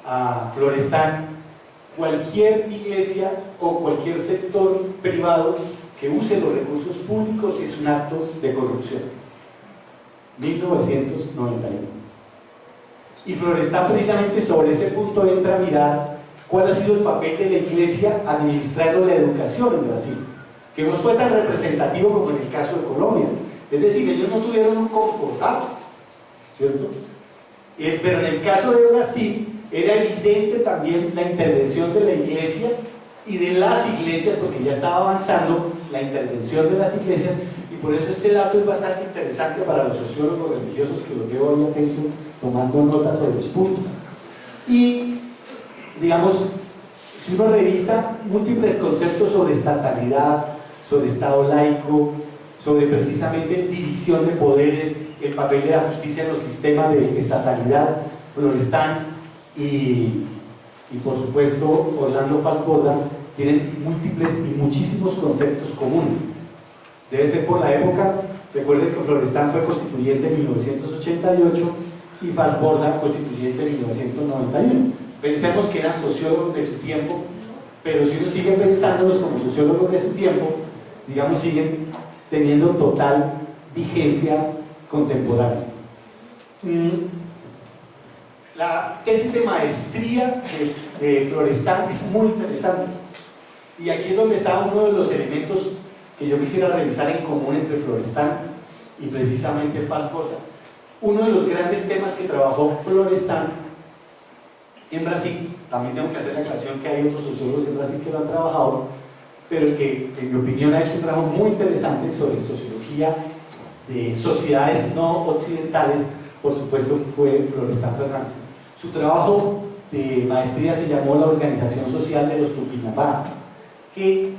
[SPEAKER 4] a Florestan: cualquier iglesia o cualquier sector privado que use los recursos públicos es un acto de corrupción. 1991. Y Florestan precisamente sobre ese punto entra a mirar cuál ha sido el papel de la iglesia administrando la educación en Brasil, que no fue tan representativo como en el caso de Colombia. Es decir, ellos no tuvieron un concordado, ¿cierto? Pero en el caso de Brasil era evidente también la intervención de la iglesia y de las iglesias, porque ya estaba avanzando la intervención de las iglesias, y por eso este dato es bastante interesante para los sociólogos religiosos que los veo ahí atentos tomando notas sobre los puntos. Y digamos, si uno revisa múltiples conceptos sobre estatalidad, sobre Estado laico, sobre precisamente división de poderes, el papel de la justicia en los sistemas de estatalidad, Florestan y por supuesto Orlando Falsborda tienen múltiples y muchísimos conceptos comunes. Debe ser por la época. Recuerden que Florestan fue constituyente en 1988 y Falsborda constituyente en 1991. Pensemos que eran sociólogos de su tiempo, pero si uno sigue pensándolos como sociólogos de su tiempo, digamos, siguen teniendo total vigencia contemporánea. La tesis de maestría de Florestan es muy interesante, y aquí es donde está uno de los elementos que yo quisiera revisar en común entre Florestan y precisamente Falsborda. Uno de los grandes temas que trabajó Florestan en Brasil, también tengo que hacer la aclaración que hay otros sociólogos en Brasil que lo han trabajado, pero el que en mi opinión ha hecho un trabajo muy interesante sobre sociología de sociedades no occidentales, por supuesto, fue Florestan Fernández. Su trabajo de maestría se llamó la Organización Social de los Tupinambá, que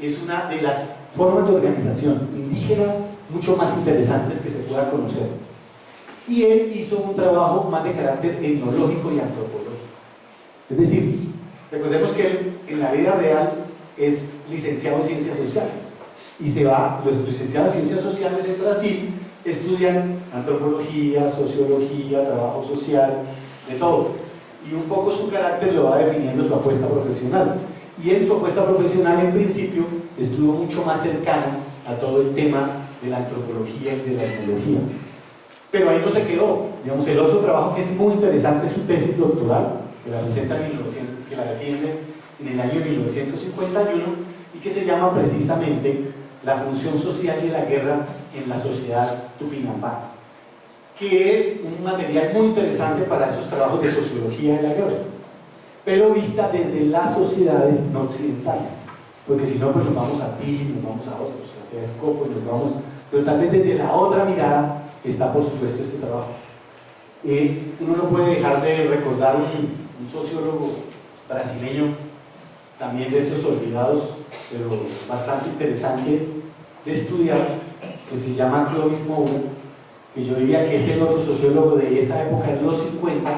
[SPEAKER 4] es una de las formas de organización indígena mucho más interesantes que se pueda conocer. Y él hizo un trabajo más de carácter etnológico y antropológico. Es decir, recordemos que él en la vida real es licenciado en Ciencias Sociales y los licenciados en Ciencias Sociales en Brasil estudian antropología, sociología, trabajo social, de todo. Y un poco su carácter lo va definiendo su apuesta profesional. Y en su apuesta profesional, en principio, estuvo mucho más cercano a todo el tema de la antropología y de la etnología. Pero ahí no se quedó. Digamos, el otro trabajo que es muy interesante es su tesis doctoral, que la presenta que la defiende en el año 1951 y que se llama precisamente La función social de la guerra en la sociedad tupinambá, que es un material muy interesante para esos trabajos de sociología de la guerra, pero vista desde las sociedades no occidentales, porque si no, pues nos vamos a Tilly, nos vamos a otros, a Telescopio, nos vamos, pero tal vez desde la otra mirada está por supuesto este trabajo. Uno no puede dejar de recordar un sociólogo brasileño, también de esos olvidados, pero bastante interesante de estudiar, que se llama Clovis Moura, que yo diría que es el otro sociólogo de esa época, de los 50,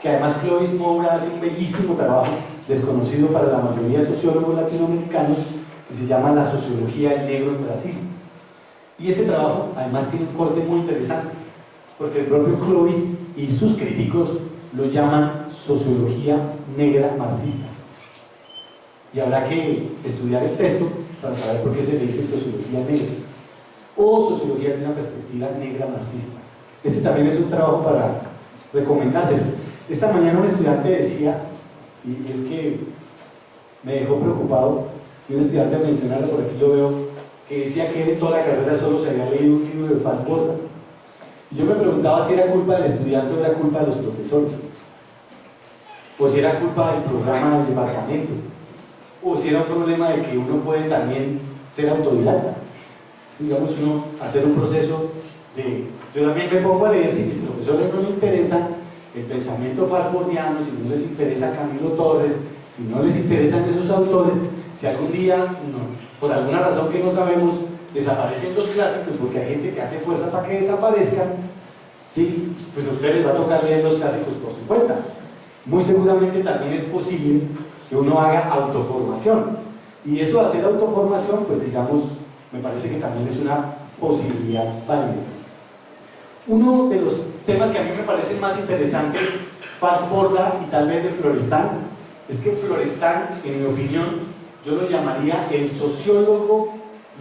[SPEAKER 4] que además Clovis Moura hace un bellísimo trabajo, desconocido para la mayoría de sociólogos latinoamericanos, que se llama La sociología del negro en Brasil. Y ese trabajo además tiene un corte muy interesante, porque el propio Clovis y sus críticos lo llaman sociología negra marxista. Y habrá que estudiar el texto para saber por qué se le dice sociología negra o sociología de una perspectiva negra marxista. Este también es un trabajo para recomendárselo. Esta mañana un estudiante decía, y es que me dejó preocupado, y un estudiante mencionaba, por aquí lo veo, que decía que en toda la carrera solo se había leído un libro de Franz Borda. Y yo me preguntaba si era culpa del estudiante o era culpa de los profesores, o si era culpa del programa del departamento, o si era un problema de que uno puede también ser autodidacta. Si, digamos, uno hacer un proceso de... Yo también me pongo a leer si mis profesores no les interesa el pensamiento falsbordiano, si no les interesa Camilo Torres, si no les interesan esos autores, si algún día, por alguna razón que no sabemos, desaparecen los clásicos, porque hay gente que hace fuerza para que desaparezcan, ¿sí? Pues a ustedes les va a tocar leer los clásicos por su cuenta. Muy seguramente también es posible que uno haga autoformación, y eso de hacer autoformación, pues digamos, me parece que también es una posibilidad válida. Uno de los temas que a mí me parecen más interesantes, Franz Borda y tal vez de Florestan, es que Florestan, en mi opinión, yo lo llamaría el sociólogo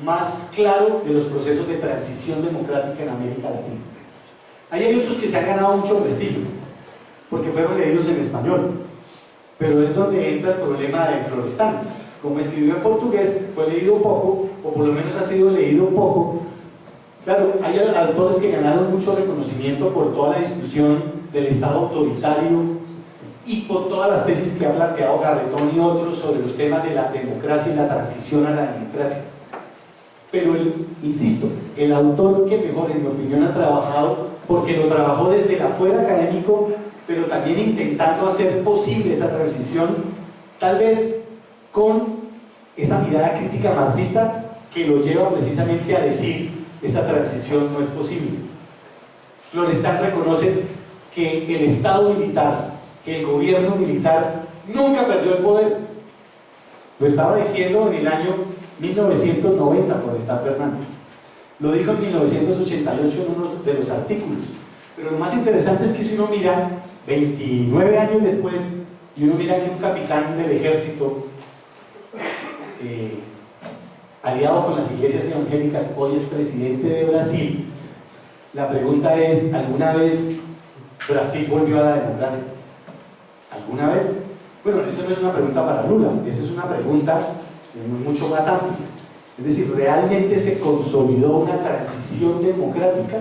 [SPEAKER 4] más claro de los procesos de transición democrática en América Latina. Ahí hay otros que se han ganado mucho prestigio, porque fueron leídos en español, pero es donde entra el problema de Florestan. Como escribió en portugués, fue leído poco, o por lo menos ha sido leído poco. Claro, hay autores que ganaron mucho reconocimiento por toda la discusión del Estado autoritario y por todas las tesis que ha planteado Garretón y otros sobre los temas de la democracia y la transición a la democracia. Pero, insisto, el autor que mejor, en mi opinión, ha trabajado, porque lo trabajó desde el afuera académico, pero también intentando hacer posible esa transición, tal vez con esa mirada crítica marxista que lo lleva precisamente a decir esa transición no es posible. Florestan reconoce que el Estado militar, que el gobierno militar nunca perdió el poder. Lo estaba diciendo en el año 1990 Florestan Fernández. Lo dijo en 1988 en uno de los artículos. Pero lo más interesante es que si uno mira 29 años después y uno mira que un capitán del ejército aliado con las iglesias evangélicas hoy es presidente de Brasil, la pregunta es, ¿alguna vez Brasil volvió a la democracia? ¿Alguna vez? Bueno, eso no es una pregunta para Lula, eso es una pregunta mucho más amplia. Es decir, realmente se consolidó una transición democrática,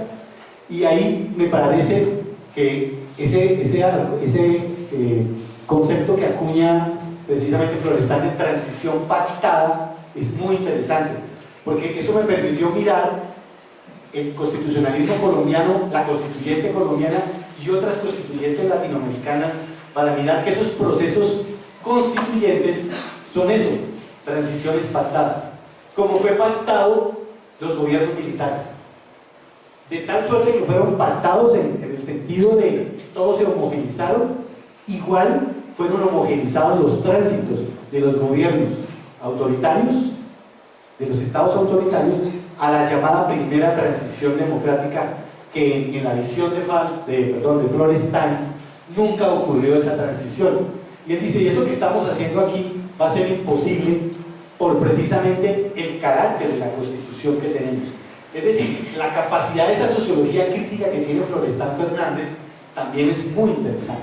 [SPEAKER 4] y ahí me parece que ese concepto que acuña precisamente Florestan de transición pactada es muy interesante, porque eso me permitió mirar el constitucionalismo colombiano, la constituyente colombiana y otras constituyentes latinoamericanas para mirar que esos procesos constituyentes son eso, transiciones pactadas, como fue pactado los gobiernos militares. De tal suerte que fueron pactados en el sentido de todos se homogenizaron, igual fueron homogenizados los tránsitos de los gobiernos autoritarios, de los estados autoritarios, a la llamada primera transición democrática, que en la visión de Florestan nunca ocurrió esa transición. Y él dice, y eso que estamos haciendo aquí va a ser imposible por precisamente el carácter de la Constitución que tenemos. Es decir, la capacidad de esa sociología crítica que tiene Florestan Fernández también es muy interesante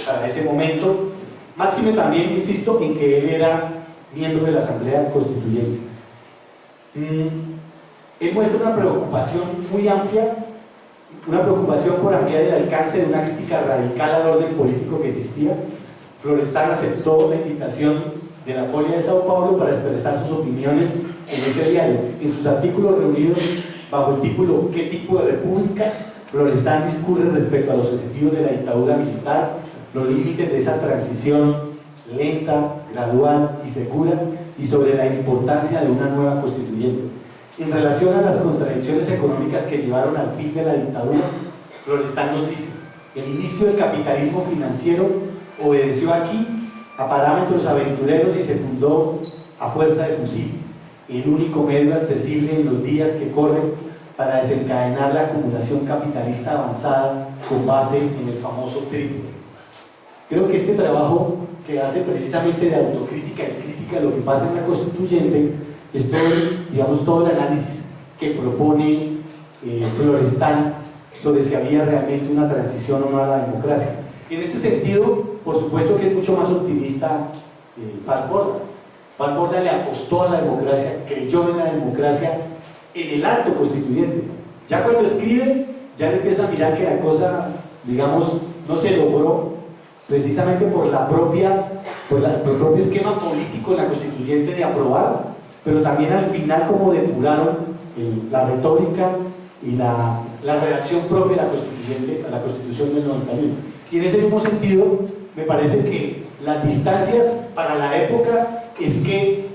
[SPEAKER 4] para ese momento. Máxime también, insisto, en que él era miembro de la Asamblea Constituyente. Él muestra una preocupación muy amplia, una preocupación por ampliar el alcance de una crítica radical al orden político que existía. Florestan aceptó la invitación de la Folia de Sao Paulo para expresar sus opiniones en ese diario. En sus artículos reunidos bajo el título ¿Qué tipo de república?, Florestan discurre respecto a los objetivos de la dictadura militar, los límites de esa transición lenta, gradual y segura, y sobre la importancia de una nueva constituyente. En relación a las contradicciones económicas que llevaron al fin de la dictadura, Florestan nos dice: el inicio del capitalismo financiero obedeció aquí a parámetros aventureros y se fundó a fuerza de fusil, el único medio accesible en los días que corren para desencadenar la acumulación capitalista avanzada con base en el famoso triple. Creo que este trabajo que hace precisamente de autocrítica y crítica de lo que pasa en la constituyente es todo, digamos, todo el análisis que propone Florestan sobre si había realmente una transición o no a la democracia. En este sentido, por supuesto que es mucho más optimista Falsborda. Falsborda le apostó a la democracia, creyó en la democracia en el acto constituyente. Ya cuando escribe, ya le empieza a mirar que la cosa, digamos, no se logró precisamente por el propio esquema político en la constituyente de aprobar, pero también al final como depuraron la retórica y la redacción propia de la constituyente, a la constitución del 91. Y en ese mismo sentido, me parece que las distancias para la época es que,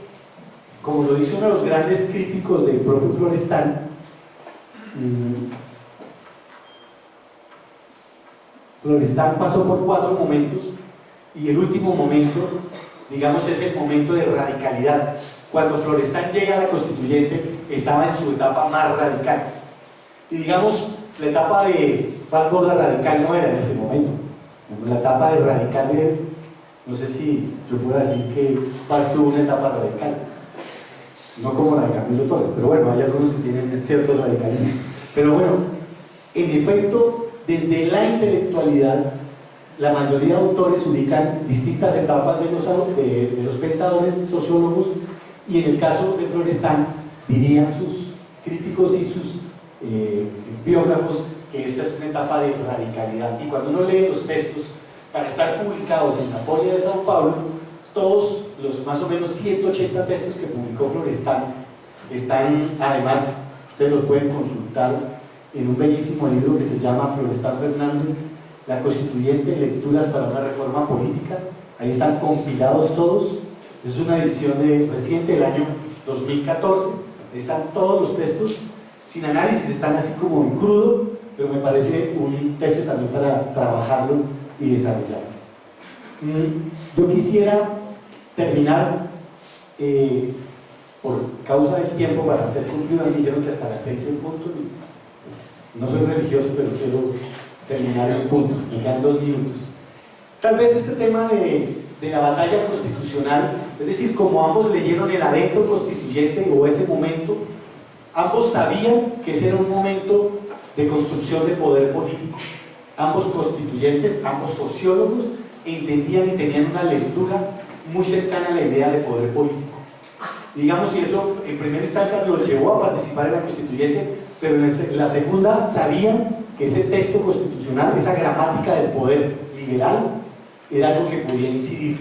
[SPEAKER 4] como lo dice uno de los grandes críticos del propio Florestan, Florestan pasó por 4 momentos y el último momento, digamos, es el momento de radicalidad. Cuando Florestan llega a la constituyente, estaba en su etapa más radical. Y digamos, la etapa de Falsborda radical no era en ese momento. La etapa de radical de él, no sé si yo puedo decir que Fals tuvo una etapa radical, no como la de Camilo Torres, pero bueno, hay algunos que tienen cierto radicalismo. Pero bueno, en efecto, desde la intelectualidad, la mayoría de autores ubican distintas etapas de los pensadores sociólogos, y en el caso de Florestan dirían sus críticos y sus biógrafos que esta es una etapa de radicalidad. Y cuando uno lee los textos para estar publicados en la Folia de Sao Paulo, todos los más o menos 180 textos que publicó Florestan están, además, ustedes los pueden consultar en un bellísimo libro que se llama Florestan Fernández, La Constituyente, Lecturas para una Reforma Política. Ahí están compilados todos. Es una edición reciente del año 2014. Ahí están todos los textos, sin análisis, están así como en crudo, pero me parece un texto también para trabajarlo y desarrollarlo. Yo quisiera terminar, por causa del tiempo, para hacer cumplido. Me dijeron que hasta las 6 en punto. No soy religioso, pero quiero terminar en punto. Me quedan 2 minutos. Tal vez este tema de la batalla constitucional, es decir, como ambos leyeron el adentro constituyente o ese momento, ambos sabían que ese era un momento de construcción de poder político. Ambos constituyentes, ambos sociólogos, entendían y tenían una lectura muy cercana a la idea de poder político. Digamos, y eso en primera instancia los llevó a participar en la constituyente, pero en la segunda sabían que ese texto constitucional, esa gramática del poder liberal, era algo que podía incidir.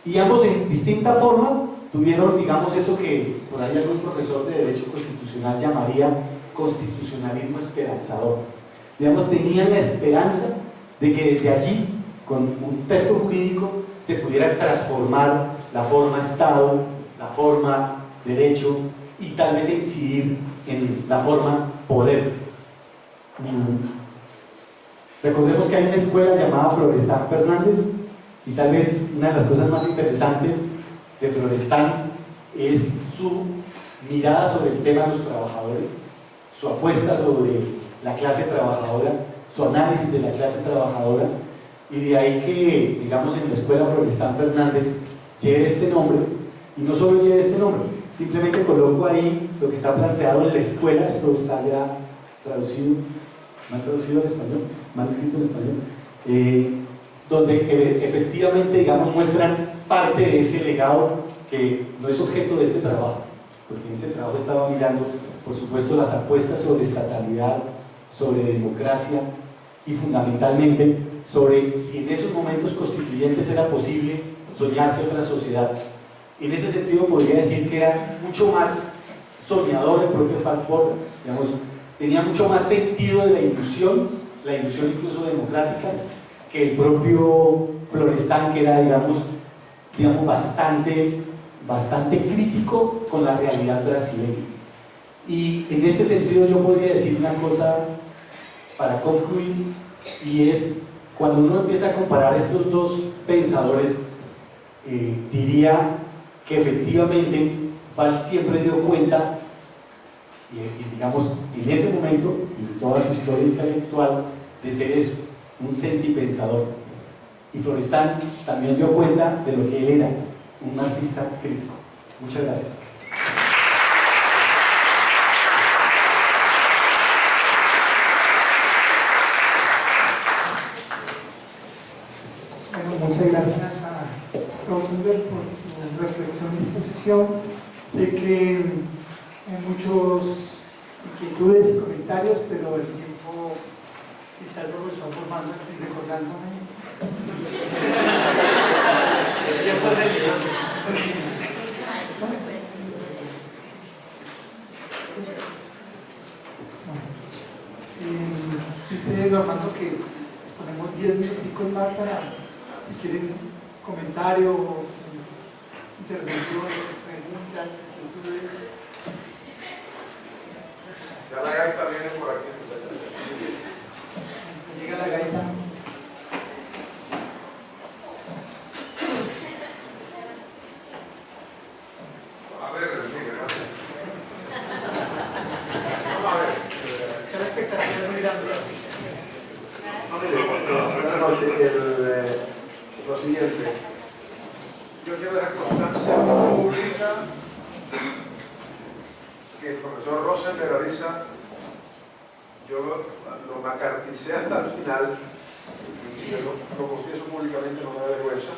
[SPEAKER 4] Y ambos en distinta forma tuvieron, digamos, eso que por ahí algún profesor de Derecho Constitucional llamaría constitucionalismo esperanzador. Digamos, tenían la esperanza de que desde allí con un texto jurídico se pudiera transformar la forma Estado, la forma derecho y tal vez incidir en la forma poder. Recordemos que hay una escuela llamada Florestan Fernández y tal vez una de las cosas más interesantes de Florestan es su mirada sobre el tema de los trabajadores, su apuesta sobre la clase trabajadora, su análisis de la clase trabajadora, y de ahí que, digamos, en la escuela Florestan Fernández lleve este nombre, y no solo lleve este nombre, simplemente coloco ahí lo que está planteado en la escuela. Esto está ya traducido, mal traducido al español, mal escrito en español, donde efectivamente, digamos, muestran parte de ese legado que no es objeto de este trabajo, porque en este trabajo estaba mirando, por supuesto, las apuestas sobre estatalidad, sobre democracia y fundamentalmente sobre si en esos momentos constituyentes era posible soñarse otra sociedad. En ese sentido podría decir que era mucho más soñador el propio Franz Börger, digamos, tenía mucho más sentido de la ilusión incluso democrática, que el propio Florestan, que era, digamos bastante crítico con la realidad brasileña. Y en este sentido yo podría decir una cosa para concluir, y es, cuando uno empieza a comparar estos dos pensadores, diría que efectivamente Valls siempre dio cuenta, y digamos, en ese momento, y toda su historia intelectual, de ser eso, un sentipensador. Y Florestan también dio cuenta de lo que él era, un marxista crítico. Muchas gracias.
[SPEAKER 2] Bueno, muchas gracias a Rosenberg por su reflexión y exposición. Sé que hay muchas inquietudes y comentarios, pero el tiempo está el profesor formando y recordándome.
[SPEAKER 4] El tiempo es religioso.
[SPEAKER 2] Dice Don Armando que ponemos 10 minuticos más para, si quieren, comentarios, intervenciones, preguntas, inquietudes.
[SPEAKER 6] Ya la gaita viene por aquí.
[SPEAKER 2] Llega la gaita.
[SPEAKER 6] A ver, Miguel, vamos a ver.
[SPEAKER 2] Que la expectativa es muy grande.
[SPEAKER 6] Buenas noches. Lo siguiente, yo quiero dejar constancia pública que el profesor Rosenberg realiza, yo lo macarticé hasta el final, y yo lo confieso públicamente, no me da vergüenza,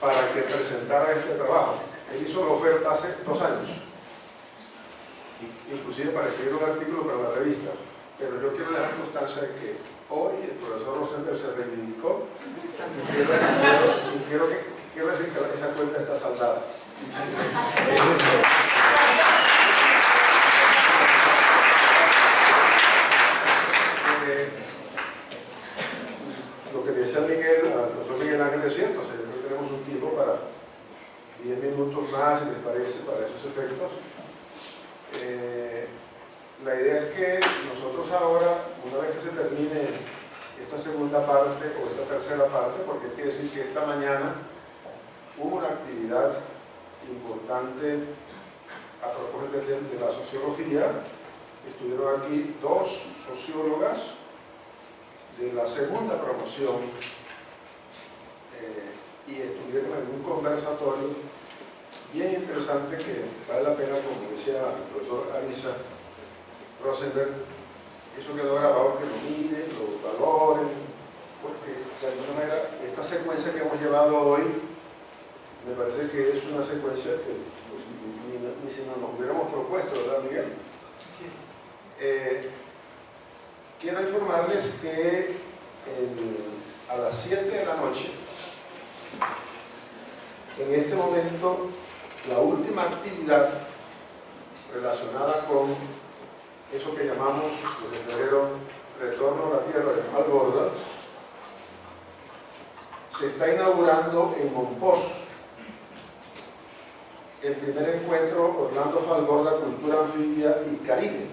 [SPEAKER 6] para que presentara este trabajo. Él hizo la oferta hace 2 años, inclusive para escribir un artículo para la revista, pero yo quiero dejar constancia de que hoy el profesor Rosenberg se reivindicó y quiero decir que esa cuenta está saldada. Lo que decía Miguel, al profesor Miguel Ángel es cierto, o sea, yo creo que tenemos un tiempo para 10 minutos más, si les parece, para esos efectos. La idea es que nosotros ahora, una vez que se termine esta segunda parte o esta tercera parte, porque quiere decir que esta mañana hubo una actividad importante a propósito de la sociología. Estuvieron aquí 2 sociólogas de la segunda promoción y estuvieron en un conversatorio bien interesante que vale la pena, como decía el profesor Ariza Rosenberg, eso quedó grabado, que lo miren, lo valoren, porque de alguna manera esta secuencia que hemos llevado hoy me parece que es una secuencia que pues, ni si nos hubiéramos propuesto, ¿verdad, Miguel? Quiero informarles que a las 7 de la noche, en este momento, la última actividad relacionada con eso que llamamos desde febrero Retorno a la Tierra de Falborda, se está inaugurando en Monpós el primer encuentro Orlando Falborda, Cultura Anfibia y Caribe.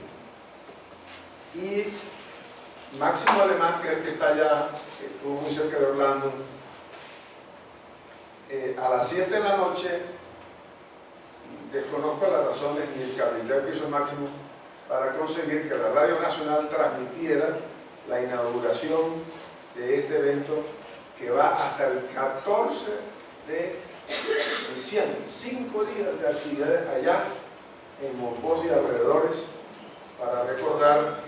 [SPEAKER 6] Y Máximo Alemán, que es el que está allá, que estuvo muy cerca de Orlando, a las 7 de la noche, desconozco las razones ni el cabildeo que hizo Máximo para conseguir que la Radio Nacional transmitiera la inauguración de este evento que va hasta el 14 de diciembre, 5 días de actividades allá en Monpós y alrededores, para recordar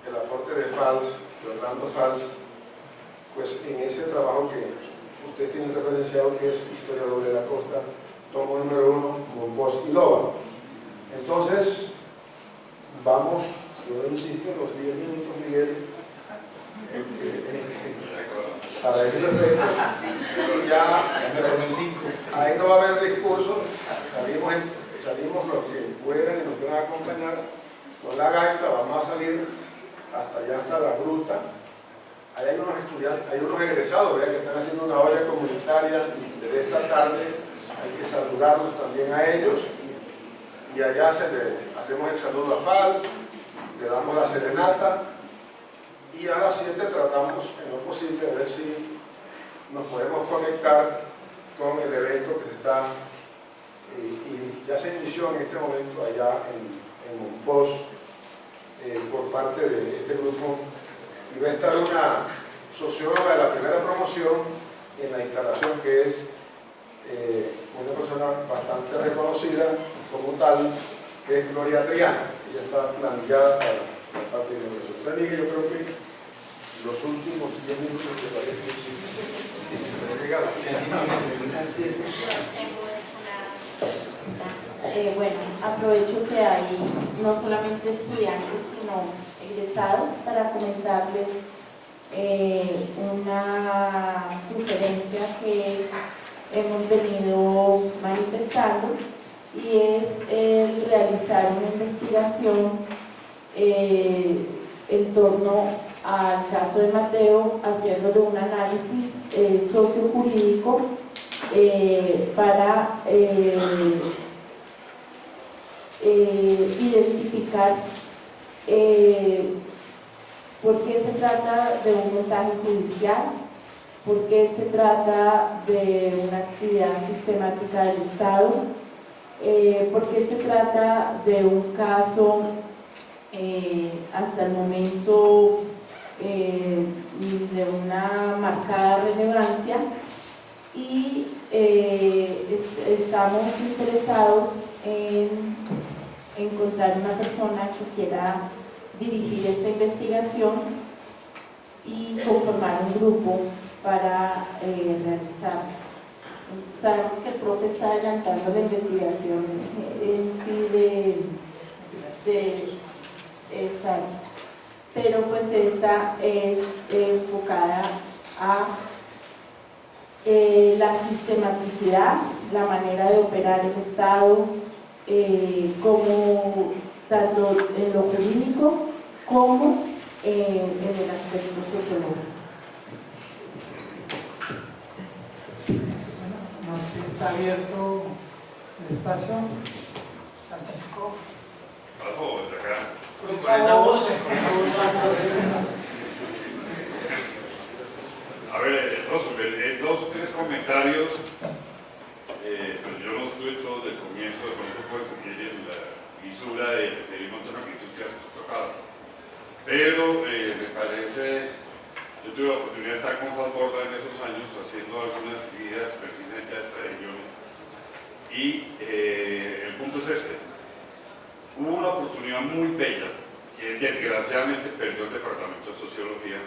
[SPEAKER 6] el aporte de Fals, de Orlando Fals, pues en ese trabajo que usted tiene referenciado, que es Historiador de la Costa, tomo número 1, Monpós y Loba. Entonces, vamos, yo insisto, en los 10 minutos, Miguel, para ese efecto, y ya ahí no va a haber discurso, salimos los que puedan y nos quieran acompañar con la gaita, vamos a salir hasta allá, hasta la gruta. Ahí hay unos estudiantes, hay unos egresados, vean, que están haciendo una olla comunitaria de esta tarde, hay que saludarlos también a ellos, y allá hacemos el saludo a Fal, le damos la serenata, y a las 7 tratamos en lo posible de ver si nos podemos conectar con el evento que se está, y ya se inició en este momento allá en Monpós, por parte de este grupo, y va a estar una socióloga de la primera promoción en la instalación, que es una persona bastante reconocida como tal, que es Gloria Triana. Ella está planillada para la parte de la universidad. Miguel, yo creo que los últimos 10 minutos que parece que sí.
[SPEAKER 3] Bueno, aprovecho que hay no solamente estudiantes, sino egresados, para comentarles una sugerencia que hemos venido manifestando, y es el realizar una investigación en torno al caso de Mateo, haciéndole un análisis sociojurídico para identificar por qué se trata de un montaje judicial, por qué se trata de una actividad sistemática del Estado, por qué se trata de un caso hasta el momento de una marcada relevancia, y estamos interesados en encontrar una persona que quiera dirigir esta investigación y conformar un grupo para realizar. Sabemos que el profe está adelantando la investigación en sí exacto, pero pues esta es enfocada a la sistematicidad, la manera de operar el Estado, como tanto en lo jurídico como en el aspecto sociológico.
[SPEAKER 2] No sé, está abierto el espacio. Francisco.
[SPEAKER 7] Paso de acá.
[SPEAKER 4] Con esa voz.
[SPEAKER 7] A ver, dos o tres comentarios. Pues yo no estuve todo desde el comienzo, de pronto puedo cumplir en la visura de referirme a una actitud que has tocado. Pero me parece, yo tuve la oportunidad de estar con Falborda en esos años haciendo algunas actividades precisamente a estas regiones. Y el punto es este. Hubo una oportunidad muy bella que desgraciadamente perdió el Departamento de Sociología,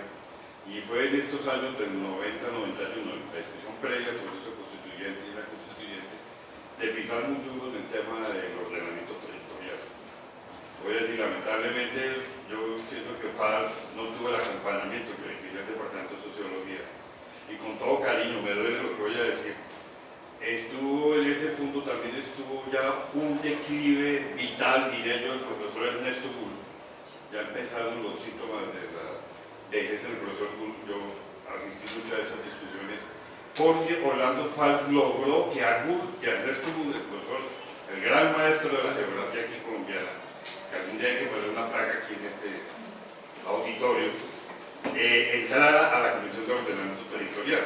[SPEAKER 7] y fue en estos años del 90-91, la discusión previa al proceso constituyente y la constituyente, de pisar muy duro en el tema del ordenamiento territorial. Voy a decir, lamentablemente, yo siento que FAS no tuvo el acompañamiento que requirió el Departamento de Sociología, y con todo cariño, me duele lo que voy a decir, estuvo en ese punto, también estuvo ya un declive vital, diré yo, del profesor Ernesto Bull, ya empezaron los síntomas de la vejez en el profesor Bull. Yo asistí muchas de esas discusiones porque Orlando Falk logró que a Bull, que a Ernesto Bull, el profesor, el gran maestro de la geografía aquí colombiana, que algún día hay que poner una placa aquí en este auditorio, entrara a la Comisión de Ordenamiento Territorial.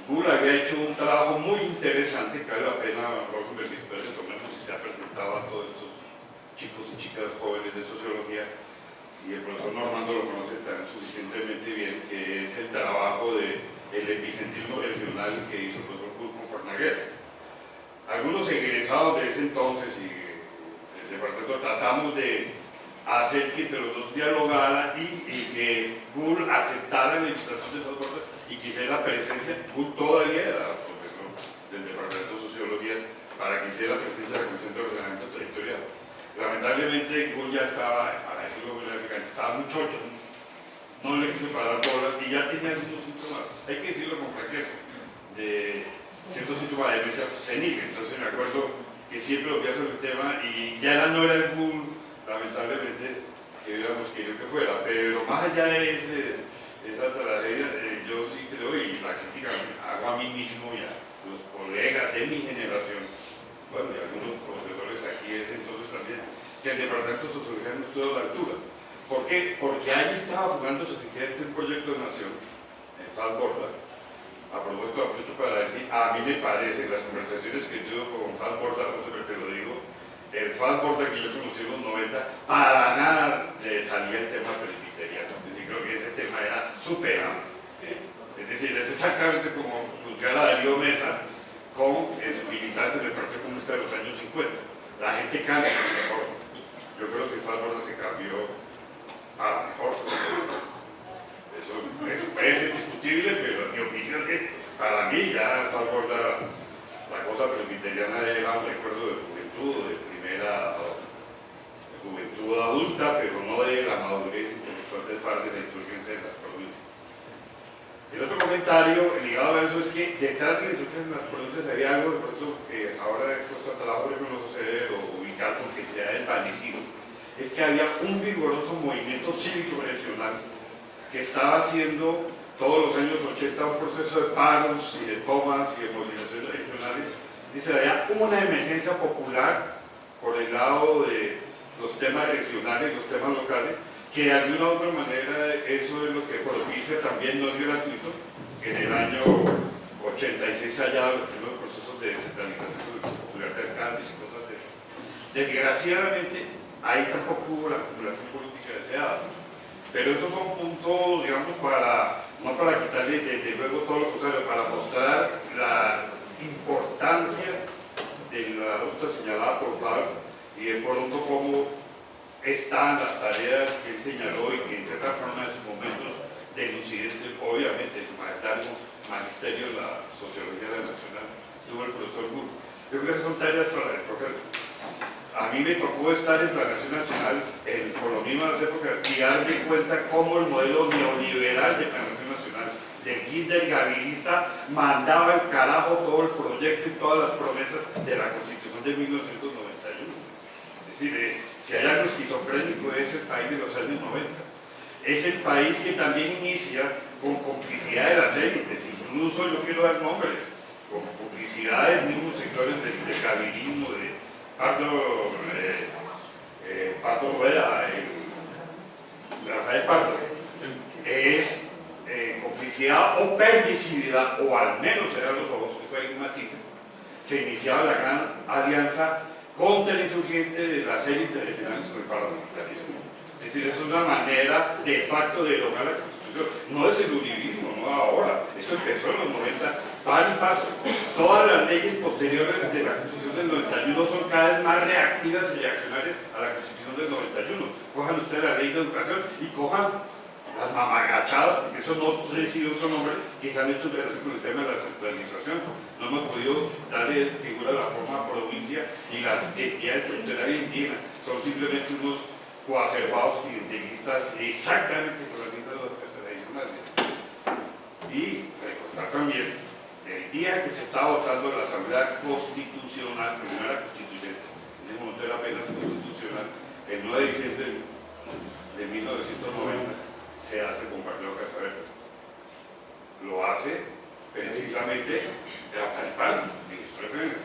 [SPEAKER 7] Bull había hecho un trabajo muy interesante, que vale la pena, por ejemplo, tomemos y se ha presentado a todos estos chicos y chicas jóvenes de sociología, y el profesor Normando lo conoce tan suficientemente bien, que es el trabajo del epicentrismo regional que hizo el profesor Bull con Fornaguera. Algunos egresados de ese entonces y el departamento tratamos de hacer que entre los dos dialogaran y que Bull aceptara la invitación de esas cosas y quisiera la presencia. Bull todavía era profesor del departamento de sociología para que hiciera la presencia de la Comisión de Ordenamiento Territorial. Lamentablemente Bull ya estaba, para decirlo estaba muy chocho, no le quiso parar bolas y ya tenía ciertos síntomas, hay que decirlo con franqueza, de ciertos síntomas de demencia senil. Entonces me acuerdo que siempre lo veía sobre el tema y ya no era el Bull, lamentablemente, que hubiéramos querido que fuera, pero más allá de esa tragedia, yo sí creo, y la crítica hago a mí mismo y a los colegas de mi generación, bueno, y algunos profesores aquí de ese entonces también, que el departamento de sociología no estuvo a la altura. ¿Por qué? Porque ahí estaba jugándose efectivamente un proyecto de nación, en Falborda. A propósito, aprovecho para decir, a mí me parece, las conversaciones que tuve con Falborda, no sé, te lo digo, el Falborda que yo conocí en los 90, para nada le salía el tema presbiteriano. Es decir, creo que ese tema era súper amplio. Es decir, es exactamente como juzgar a Darío Mesa con su militancia en el Partido Comunista de los años 50. La gente cambia a la mejor. Yo creo que Falborda se cambió a la mejor. Eso puede ser discutible, pero mi opinión es que para mí ya Falborda, la cosa presbiteriana era un recuerdo de juventud, de primera juventud adulta, pero no de la madurez intelectual del FARC, de la insurgencia de las provincias. El otro comentario ligado a eso es que detrás de la insurgencia de las provincias había algo de pronto que ahora he puesto a trabajo de reconocer o ubicar porque se ha desvanecido. Es que había un vigoroso movimiento cívico regional que estaba haciendo todos los años 80 un proceso de paros y de tomas y de movilizaciones regionales. Dice, había una emergencia popular por el lado de los temas regionales, los temas locales, que de alguna u otra manera eso es lo que propicia también, no es gratuito, que en el año 86 haya los primeros procesos de descentralización popular de alcaldes y cosas de esas. Desgraciadamente, ahí tampoco hubo la acumulación política deseada. Pero esos son puntos, digamos, no para quitarle desde luego todo lo contrario, para mostrar la importancia de la ruta señalada por Falk y de pronto cómo están las tareas que él señaló y que en cierta forma en sus momentos de lucidez, obviamente, su magisterio de la sociología nacional, tuvo el profesor Bull. Yo creo que son tareas para enfocar. A mí me tocó estar en Planación Nacional por lo mismo de las épocas y darme cuenta cómo el modelo neoliberal de Planación Nacional, del Kirchner gavilista, mandaba el carajo todo el proyecto y todas las promesas de la Constitución de 1991. Es decir, si hay algo esquizofrénico es el país de los años 90. Es el país que también inicia con complicidad de las élites, incluso yo quiero dar nombres, con complicidad de mismos sectores del gavilismo, de Pardo Rueda, Rafael Pardo, es complicidad o permisividad, o al menos eran los ojos que fue matices. Se iniciaba la gran alianza contra el insurgente de las élites regionales con el parlamentarismo. Es decir, es una manera de facto de lograr la Constitución. No es el uribismo, no ahora. Eso empezó en los 90, par y paso. Todas las leyes posteriores de la Constitución del 91 son cada vez más reactivas y reaccionarias a la Constitución del 91. Cojan ustedes la ley de educación y cojan las mamagachadas, porque eso no recibe otro nombre, que se han hecho con el tema de la centralización. No hemos podido darle figura a la forma provincia y las entidades territoriales indígenas. Son simplemente unos coacervados clientelistas exactamente con las mismas lógicas tradicionales. Y recordar también el día que se estaba votando la Asamblea Constitucional, primera constituyente, en el momento era apenas constitucional, el 9 de diciembre de 1991, se hace con Barrio Casaberta. Lo hace precisamente Rafael Palma, ministro de Defensa.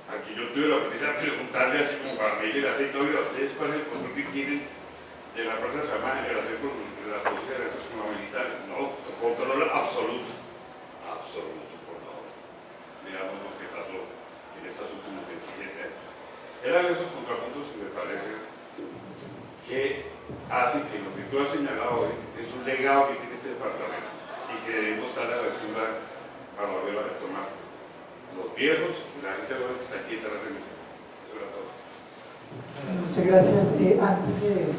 [SPEAKER 7] Aquí yo tuve la oportunidad de preguntarle así como a Miguel Aceite, oiga, ¿ustedes cuál es el control que tienen de las Fuerzas Armadas en relación con las posiciones de los militares? No, control absoluto. Absoluto, por favor. Miramos lo que pasó en estos últimos 27 años. Eran esos contrapuntos que me parece que hacen que lo que tú has señalado hoy es un legado que tiene este departamento y que debemos estar a la altura para volver a retomar. Los viejos y la gente joven que está aquí detrás de mí. Eso era todo.
[SPEAKER 2] Muchas gracias. Antes de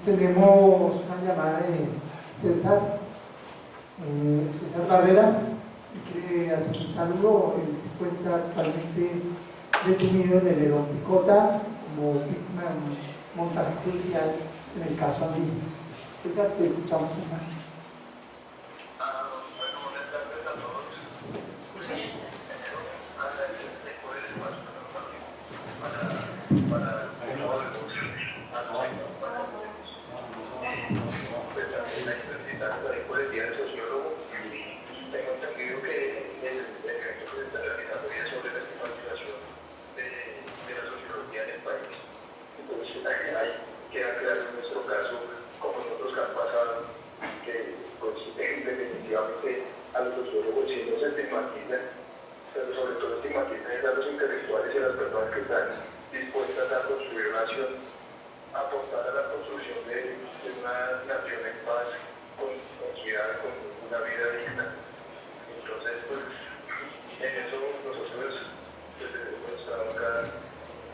[SPEAKER 2] tenemos una llamada de César Barrera, que quiere hacer un saludo. Él se encuentra actualmente detenido en el León Picota como víctima de un montaje judicial en el caso Andino. César, te escuchamos.
[SPEAKER 8] A los sociólogos sí no se estigmatizan, pero sobre todo estigmatizan a los intelectuales y a las personas que están dispuestas a construir una nación, a aportar a la construcción de una nación en paz, con sociedad, con una vida digna. Entonces, pues, en eso nosotros, desde nuestra banca,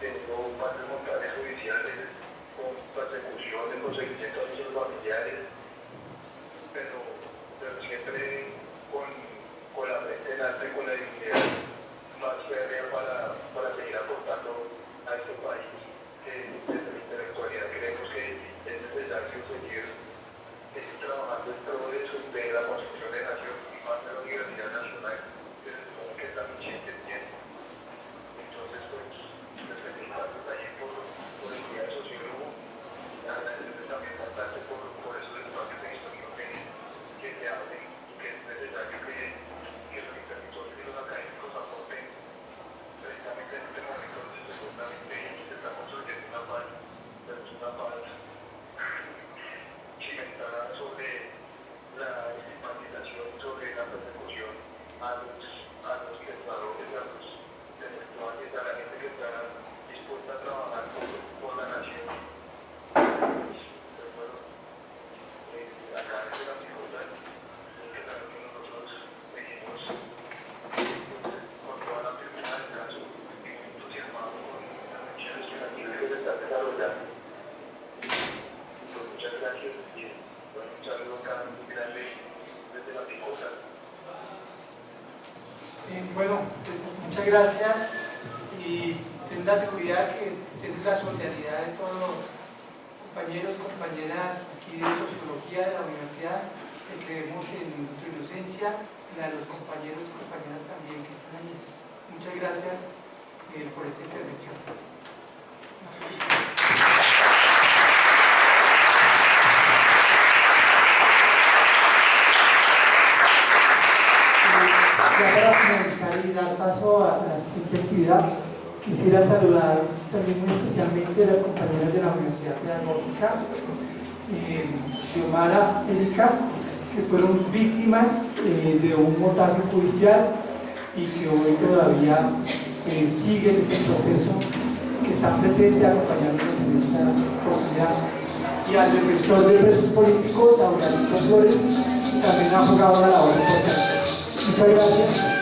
[SPEAKER 8] teniendo más de montajes judiciales, con persecuciones, con seguimiento a sus familiares, pero siempre con la mente en alto y con la dignidad más férrea para seguir aportando a este país, que desde la intelectualidad creemos que es necesario seguir trabajando en pro de eso, de la construcción de nación y más de la universidad nacional, que se supone que es la misión que tiene. Entonces, pues, les felicitamos ahí por el día del sociólogo, agradecerles también bastante por esos espacios de historia que se abren y que es necesario que los interlocutores y los académicos aporten precisamente en este momento donde seguramente estamos construyendo una paz, pero es una paz cimentada sobre la estigmatización, sobre la persecución a los pensadores, a los intelectuales, a la gente que está dispuesta a trabajar por la nación. Pues bueno, acá desde la Picota, que saben que nosotros seguimos con toda la firmeza del caso y muy entusiasmados con las acciones que la nivel que se están desarrollando. Pues muchas gracias y bueno, un saludo acá muy grande desde la Picota.
[SPEAKER 2] Bueno, pues, muchas gracias y ten la seguridad que tienes la solidaridad de todos los compañeros, compañeras aquí de Sociología de la universidad, que creemos en tu inocencia, en la de los compañeros y compañeras también que están allí. Muchas gracias por esta intervención. Ya para finalizar y dar paso a la siguiente actividad, quisiera saludar también muy especialmente a las compañeras de la Universidad Pedagógica, Xiomara, Erika, que fueron víctimas de un montaje judicial y que hoy todavía siguen ese proceso, que están presentes acompañándonos en esta oportunidad. Y al defensor de presos políticos, a Aurelio Flores, que también ha jugado una labor importante. Muchas gracias.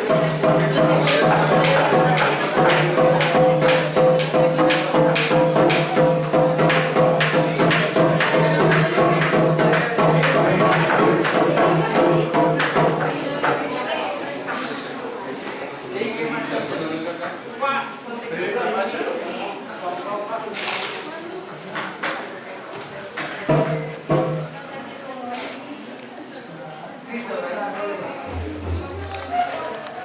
[SPEAKER 3] Gracias.